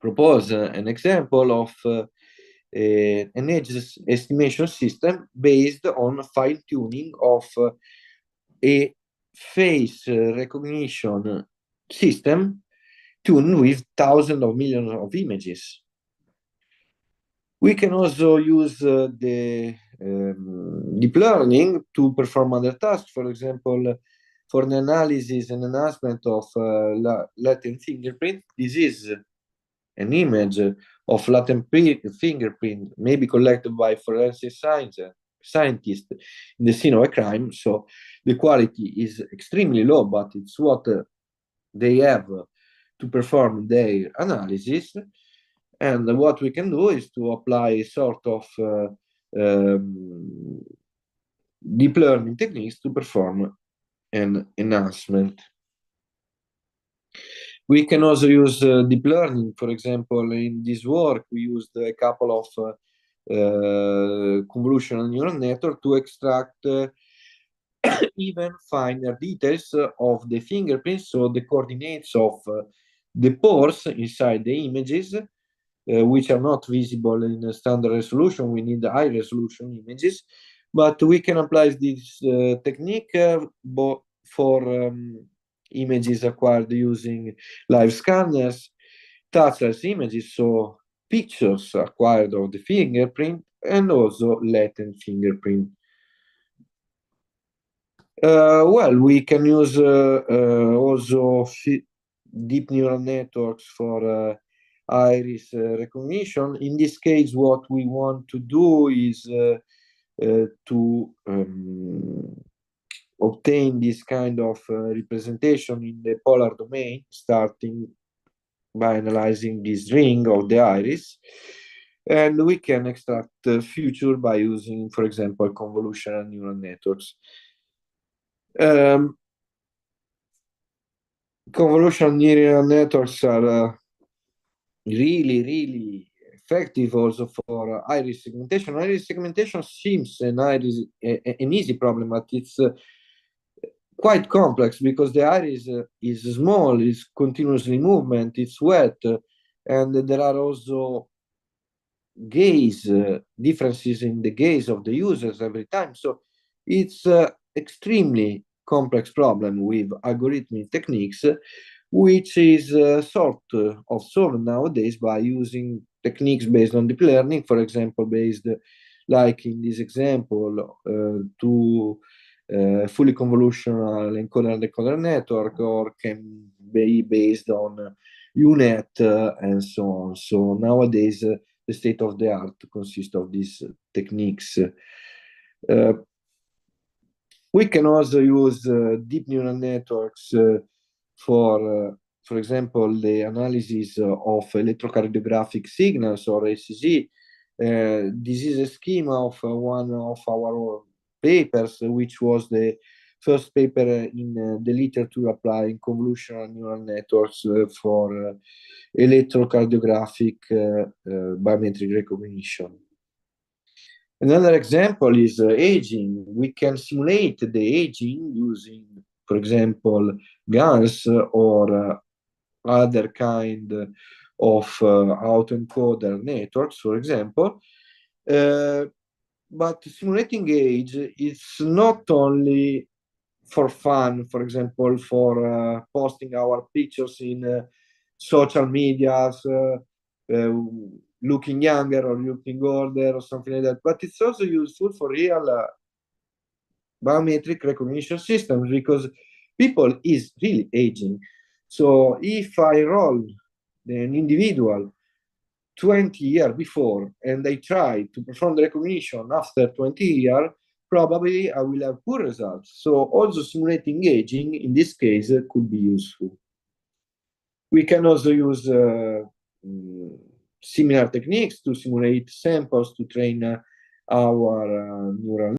Speaker 3: propose an example of an edge estimation system based on fine-tuning of a face recognition system tuned with thousands of millions of images. We can also use the deep learning to perform other tasks. For example, for the analysis and enhancement of latent fingerprint, this is an image of latent fingerprint, maybe collected by forensic scientists in the scene of a crime. So the quality is extremely low, but it's what they have to perform their analysis. And what we can do is to apply a sort of deep learning techniques to perform an enhancement. We can also use deep learning. For example, in this work, we used a couple of convolutional neural network to extract even finer details of the fingerprints, so the coordinates of the pores inside the images, which are not visible in a standard resolution. We need high resolution images, but we can apply this technique for images acquired using live scanners, touchless images, so pictures acquired of the fingerprint, and also latent fingerprint. Well, we can use also deep neural networks for iris recognition. In this case, what we want to do is to obtain this kind of representation in the polar domain, starting by analyzing this ring of the iris. And we can extract the future by using, for example, convolutional neural networks. Convolutional neural networks are really effective also for iris segmentation. Iris segmentation seems an easy problem, but it's quite complex because the iris is small, it's continuously movement, it's wet, and there are also gaze differences in the gaze of the users every time. So it's extremely complex problem with algorithmic techniques, which is sort of solved nowadays by using techniques based on deep learning, for example, based, like in this example, to fully convolutional encoder and decoder network, or can be based on UNet and so on. So nowadays, the state of the art consists of these techniques. We can also use deep neural networks for example, the analysis of electrocardiographic signals, or ECG. This is a schema of one of our papers, which was the first paper in the literature applying convolutional neural networks for electrocardiographic biometric recognition. Another example is aging. We can simulate the aging using, for example, GANs or other kind of autoencoder networks, for example. But simulating age is not only for fun, for example, for posting our pictures in social medias, looking younger or looking older or something like that, but it's also useful for real biometric recognition systems, because people is really aging. So if I enroll an individual 20 years before and I try to perform the recognition after 20 years, probably I will have poor results. So also simulating aging in this case could be useful. We can also use similar techniques to simulate samples to train our neural